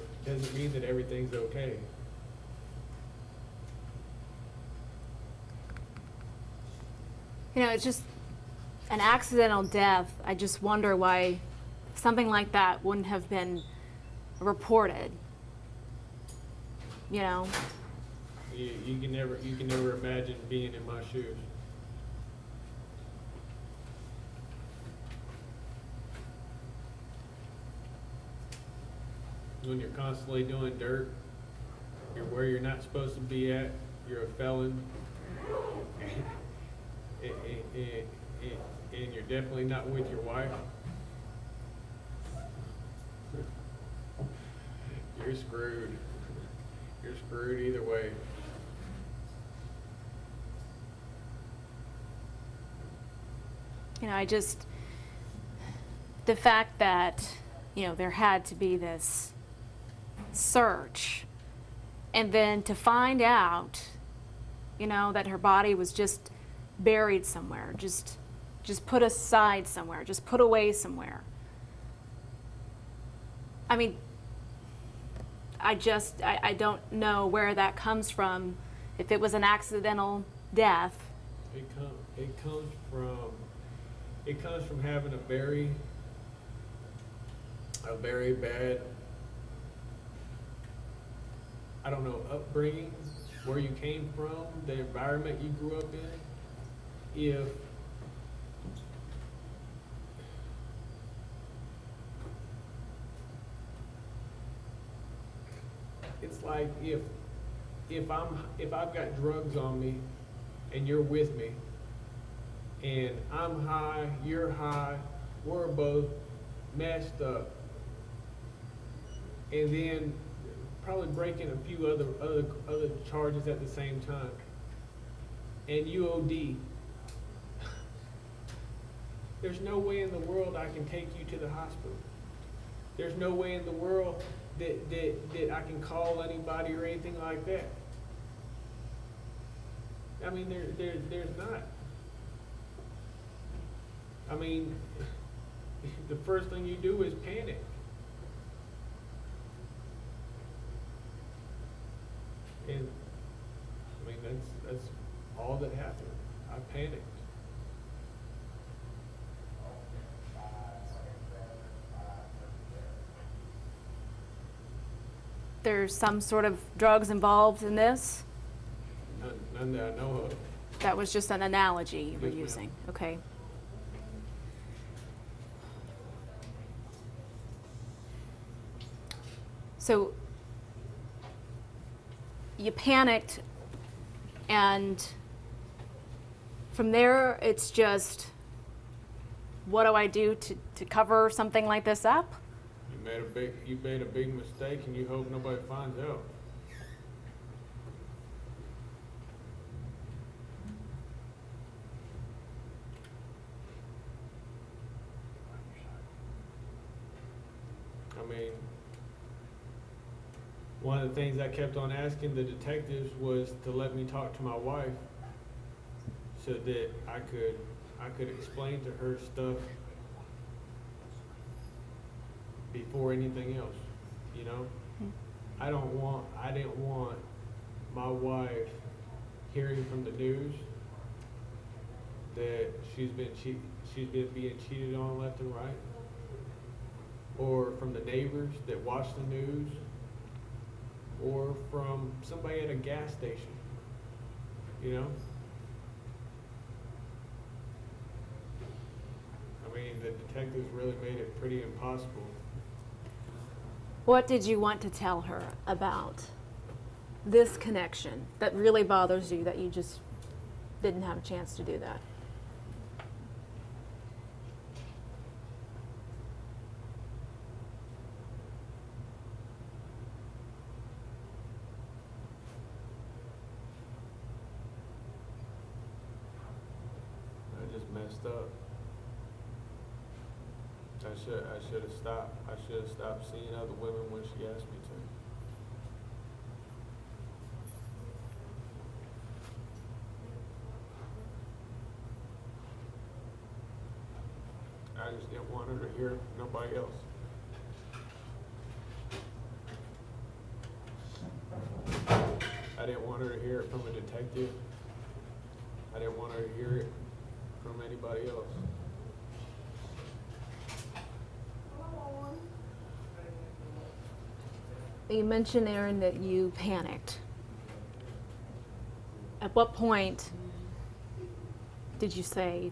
everything's okay. It's just an accidental death. I just wonder why something like that wouldn't have been reported. You can never imagine being in my shoes. When you're constantly doing dirt, you're where you're not supposed to be at, you're a felon, and you're definitely not with your wife, you're screwed. You're screwed either way. The fact that, there had to be this search, and then to find out you know, that her body was just buried somewhere, just put aside somewhere, just put away somewhere. I mean, I don't know where that comes from. If it was an accidental death. It comes from having a very bad, I don't know, upbringing, where you came from, the environment you grew up in. If it's like if I've got drugs on me and you're with me and I'm high, you're high, we're both messed up, and then probably breaking a few other charges at the same time, and you OD. There's no way in the world I can take you to the hospital. There's no way in the world that I can call anybody or anything like that. I mean, there's not. I mean, the first thing you do is panic. And I mean, that's all that happened. I panicked. There's some sort of drugs involved in this? None that I know of. That was just an analogy you were Yes, ma'am. using. Okay. So you panicked, and from there it's just, what do I do to cover something like this up? You made a big mistake, and you hope nobody finds out. I mean, one of the things I kept on asking the detectives was to let me talk to my wife so that I could explain to her stuff before anything else, you know? I didn't want my wife hearing from the news that she's been being cheated on left and right, or from the neighbors that watch the news, or from somebody at a gas station, you know? I mean, the detectives really made it pretty impossible. What did you want to tell her about this connection that really bothers you, that you just didn't have a chance to do that? I just messed up. I should have stopped. I should have stopped seeing other women when she asked me to. I just didn't want her to hear nobody else. I didn't want her to hear it from a detective. I didn't want her to hear it from anybody else. You mentioned, Arron, that you panicked. At what point did you say,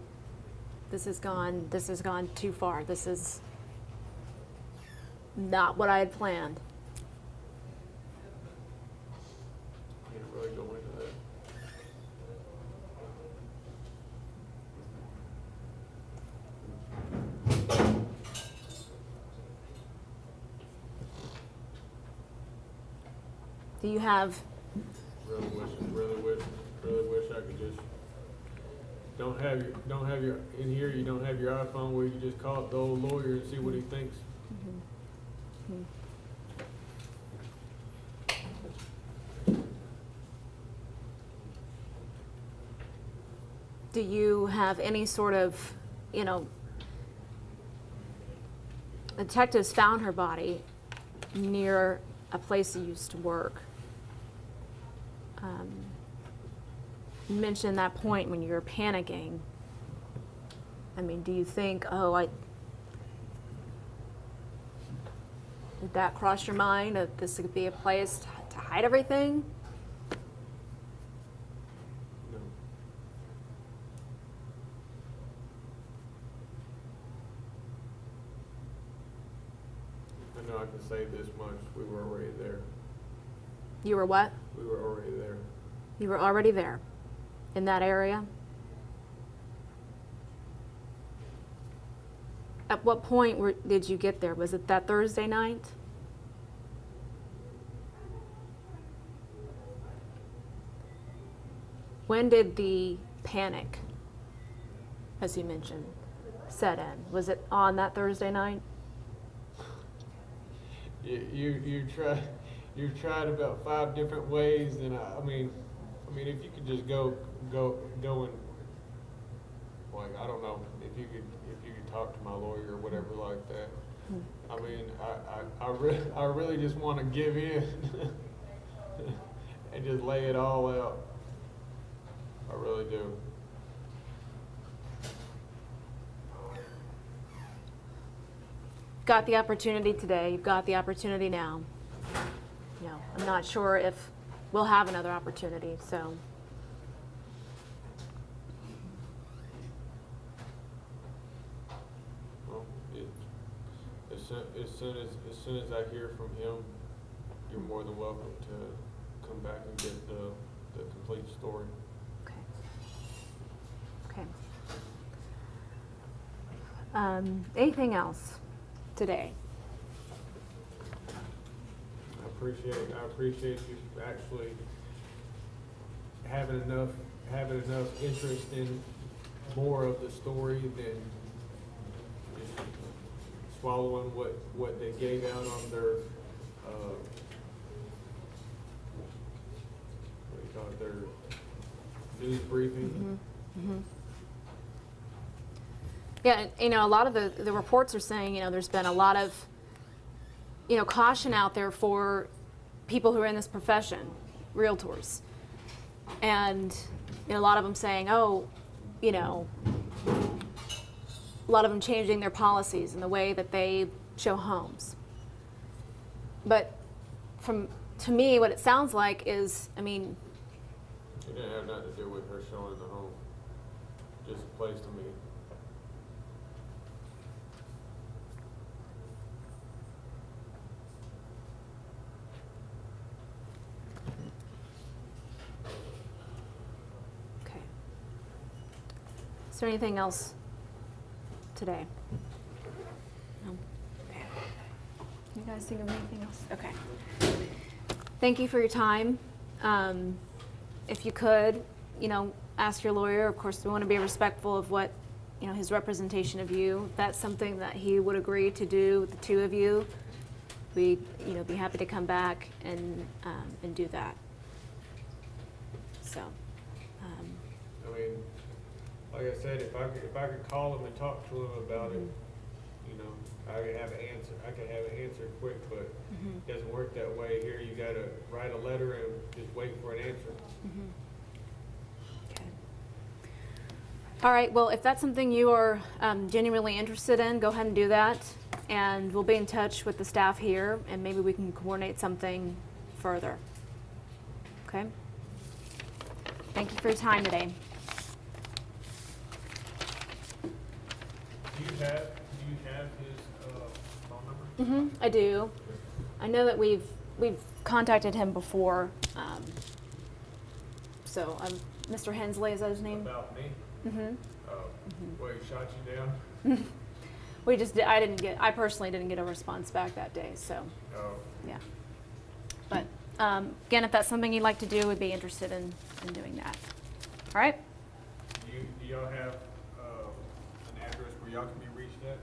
this has gone too far, this is not what I had planned? I can't really go into that. Do you have, Really wish I could just don't have your in here. You don't have your iPhone where you can just call up the old lawyer and see what he thinks. do you have any sort of, detectives found her body near a place you used to work. You mentioned that point when you were panicking. I mean, do you think, did that cross your mind that this could be a place to hide everything? No. I know I can say this much, we were already there. You were what? We were already there. You were already there, in that area? At what point did you get there? Was it that Thursday night? When did the panic, as you mentioned, set in? Was it on that Thursday night? You tried about 5 different ways, and I mean, if you could just go and, like, I don't know, if you could talk to my lawyer or whatever like that. I mean, I really just want to give in and just lay it all out. I really do. Got the opportunity today, you've got the opportunity now. I'm not sure if we'll have another opportunity, so. Well, as soon as I hear from him, you're more than welcome to come back and get the complete story. Okay. Anything else today? I appreciate you actually having enough interest in more of the story than just swallowing what they gave out on their what do you call it, their news briefing. Mm-hmm. Mm-hmm. Yeah, a lot of the reports are saying, there's been a lot of, caution out there for people who are in this profession, realtors. And a lot of them saying, a lot of them changing their policies and the way that they show homes. But to me, what it sounds like is, It didn't have nothing to do with her showing the home. Just a place to meet. okay. Is there anything else today? No? Okay. You guys think of anything else? Okay. Thank you for your time. If you could, ask your lawyer. Of course, we want to be respectful of what, his representation of you. If that's something that he would agree to do with the two of you, we'd, be happy to come back and do that. So. Like I said, if I could call him and talk to him about it, I could have an answer quick, but it doesn't work that way. Here you gotta write a letter and just wait for an answer. Okay. All right, well, if that's something you are genuinely interested in, go ahead and do that. And we'll be in touch with the staff here, and maybe we can coordinate something further. Okay? Thank you for your time today. Do you have his phone number? I do. I know that we've contacted him before. So Mr. Hensley, is that his name? About me? Mm-hmm. Well, he shot you down? I personally didn't get a response back that day, so, yeah. But, again, if that's something you'd like to do, we'd be interested in doing that. All right? Do y'all have an address where y'all can be reached at?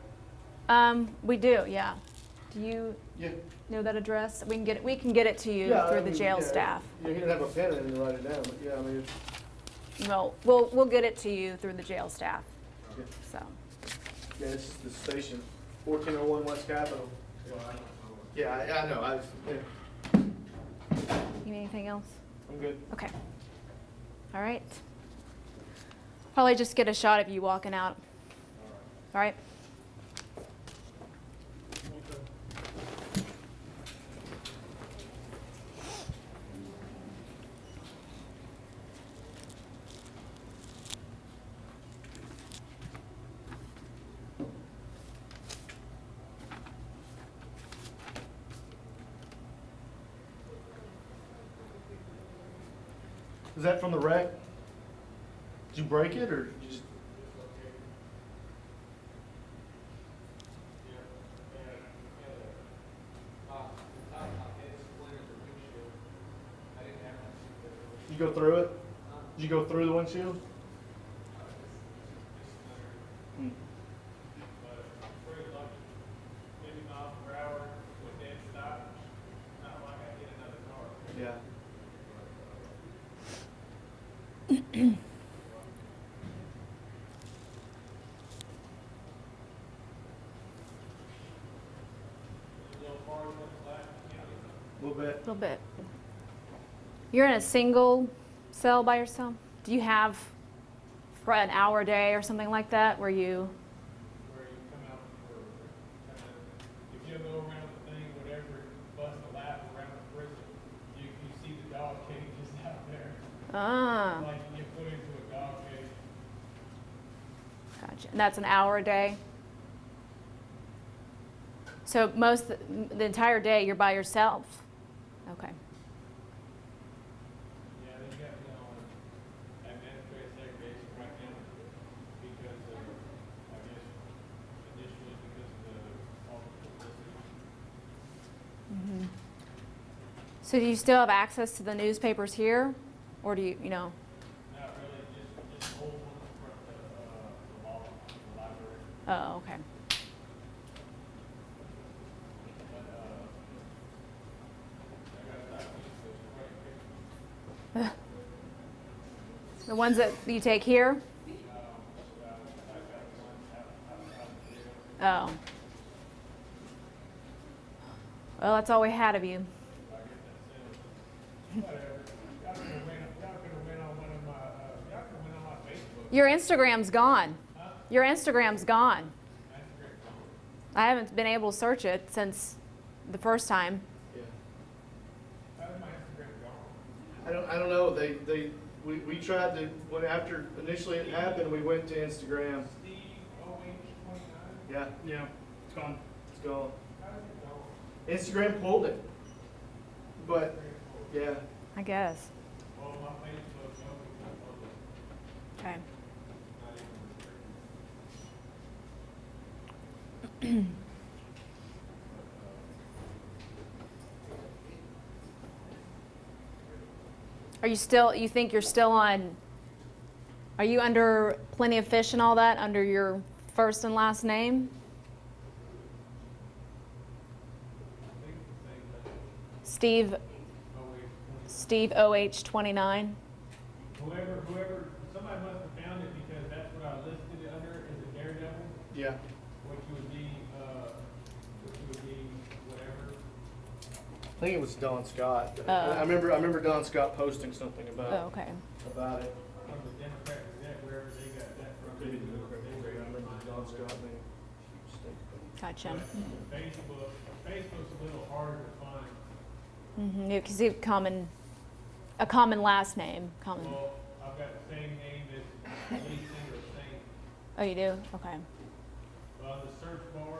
We do, yeah. Do you know that address? We can get it to you through the jail staff. Yeah, he didn't have a pen and write it down, but yeah, Well, we'll get it to you through the jail staff, Yeah. so. Yeah, it's just the station, 1401 West Capitol. Yeah, I know, yeah. You need anything else? I'm good. Okay. All right. Probably just get a shot of you walking out. All right. Is that from the wreck? Did you break it, or you just? Did you go through it? Did you go through the windshield? Hmm. Yeah. A little bit. A little bit. You're in a single cell by yourself? Do you have for an hour a day or something like that where you? Where you come out for, if you go around the thing, whatever, bust a lap around the prison, you see the dog cages out there. Ah, Like you get put into a dog cage. gotcha. And that's an hour a day? So the entire day you're by yourself? Okay. Yeah, they got me on administrative segregation right now because of, I guess, initially because of all the publicity. Mm-hmm. So do you still have access to the newspapers here? Or do you, Not really, just old ones from the law, the library. oh, okay. But, I gotta stop using those credit cards. The ones that you take here? Oh. Well, that's all we had of you. Your Instagram's gone. Your Instagram's gone. I haven't been able to search it since the first time. Yeah. I don't know. We tried to, when after initially it happened, we went to Instagram. Yeah. Yeah, it's gone. It's gone. Instagram pulled it. But, yeah. I guess. Okay. Are you still, you think you're still on, are you under Plenty of Fish and all that, under your first and last name? Steve OH29. Whoever, somebody must have found it because that's what I listed it under as a daredevil, Yeah. which would be whatever. I think it was Don Scott. Oh. I remember Don Scott posting something Oh, about okay. about it. From the Democrat Gazette, wherever they got that from. Could be the Democrat. I remember Don Scott name. Gotcha. Facebook's a little harder to find. Mm-hmm. Because you have a common last name. Common. Well, I've got the same name as lead singer of Saint. Oh, you do? Okay. On the search bar,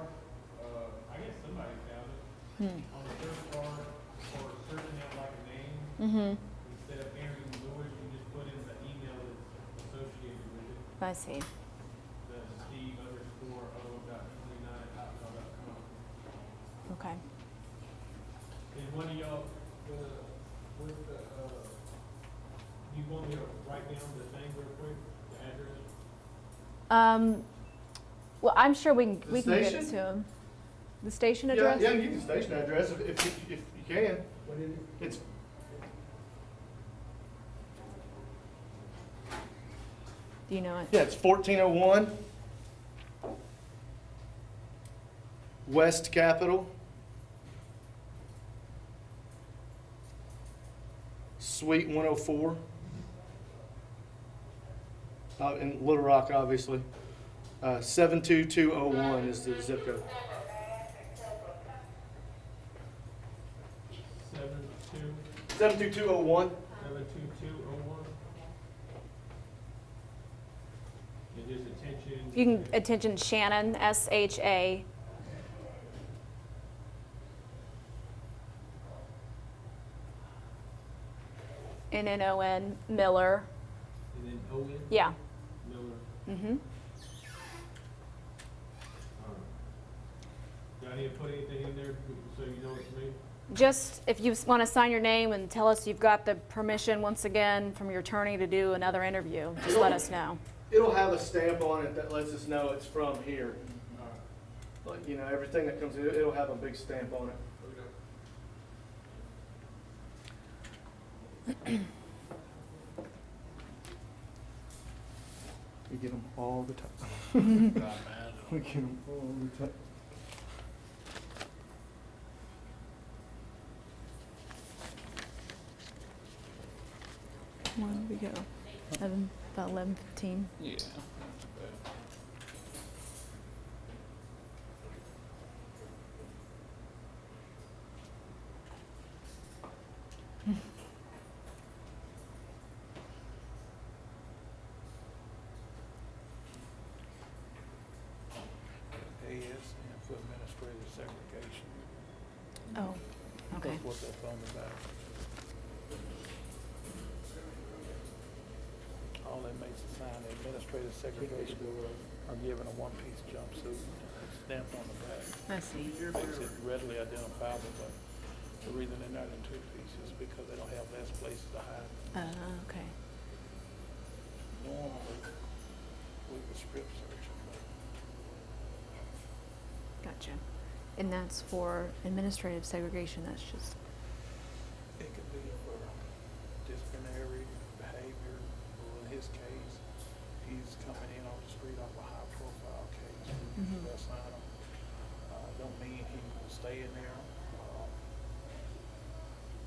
I guess somebody found it. Hmm. On the search bar for searching out like a name, Mm-hmm. instead of Aaron Lewis, you just put in the email that's associated with it. I see. The Steve_O.29@hotmail.com. Okay. Is one of y'all, you want me to write down the thing real quick, the address? Well, I'm sure we The can get it station? to him. The station Yeah, address? yeah, you can station address if you can. What is it? It's Do you know it? Yeah, it's 1401 West Capitol, Suite 104, in Little Rock, obviously. 72201 is the zip code. 72201. 72201. And just attention. You can attention Shannon, S-H-A. N-N-O-N, Miller. And then Owen. Yeah. Miller. Mm-hmm. Do I need to put anything in there so you know it's me? Just if you want to sign your name and tell us you've got the permission once again from your attorney to do another interview, just let us know. It'll have a stamp on it that lets us know it's from here. Like, you know, everything that comes in, it'll have a big stamp on it. We get them all the time. We get them all the time. When did we go? About 11:15. Yeah. AS and for administrative segregation. Oh, okay. That's what that's on the back. All inmates assigned to administrative segregation are given a one-piece jumpsuit. It's stamped on the back. I see. Makes it readily identifiable, but the reason they're not in two pieces is because they don't have less places to hide. Okay. Normally, we would strip search them, but Gotcha. And that's for administrative segregation, that's just, it could be for disciplinary behavior, or in his case, he's coming in off the street off a high-profile case. Mhm. That's not him. Don't mean he will stay in there.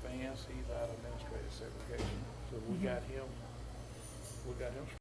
Vance, he's out of administrative segregation, so we got him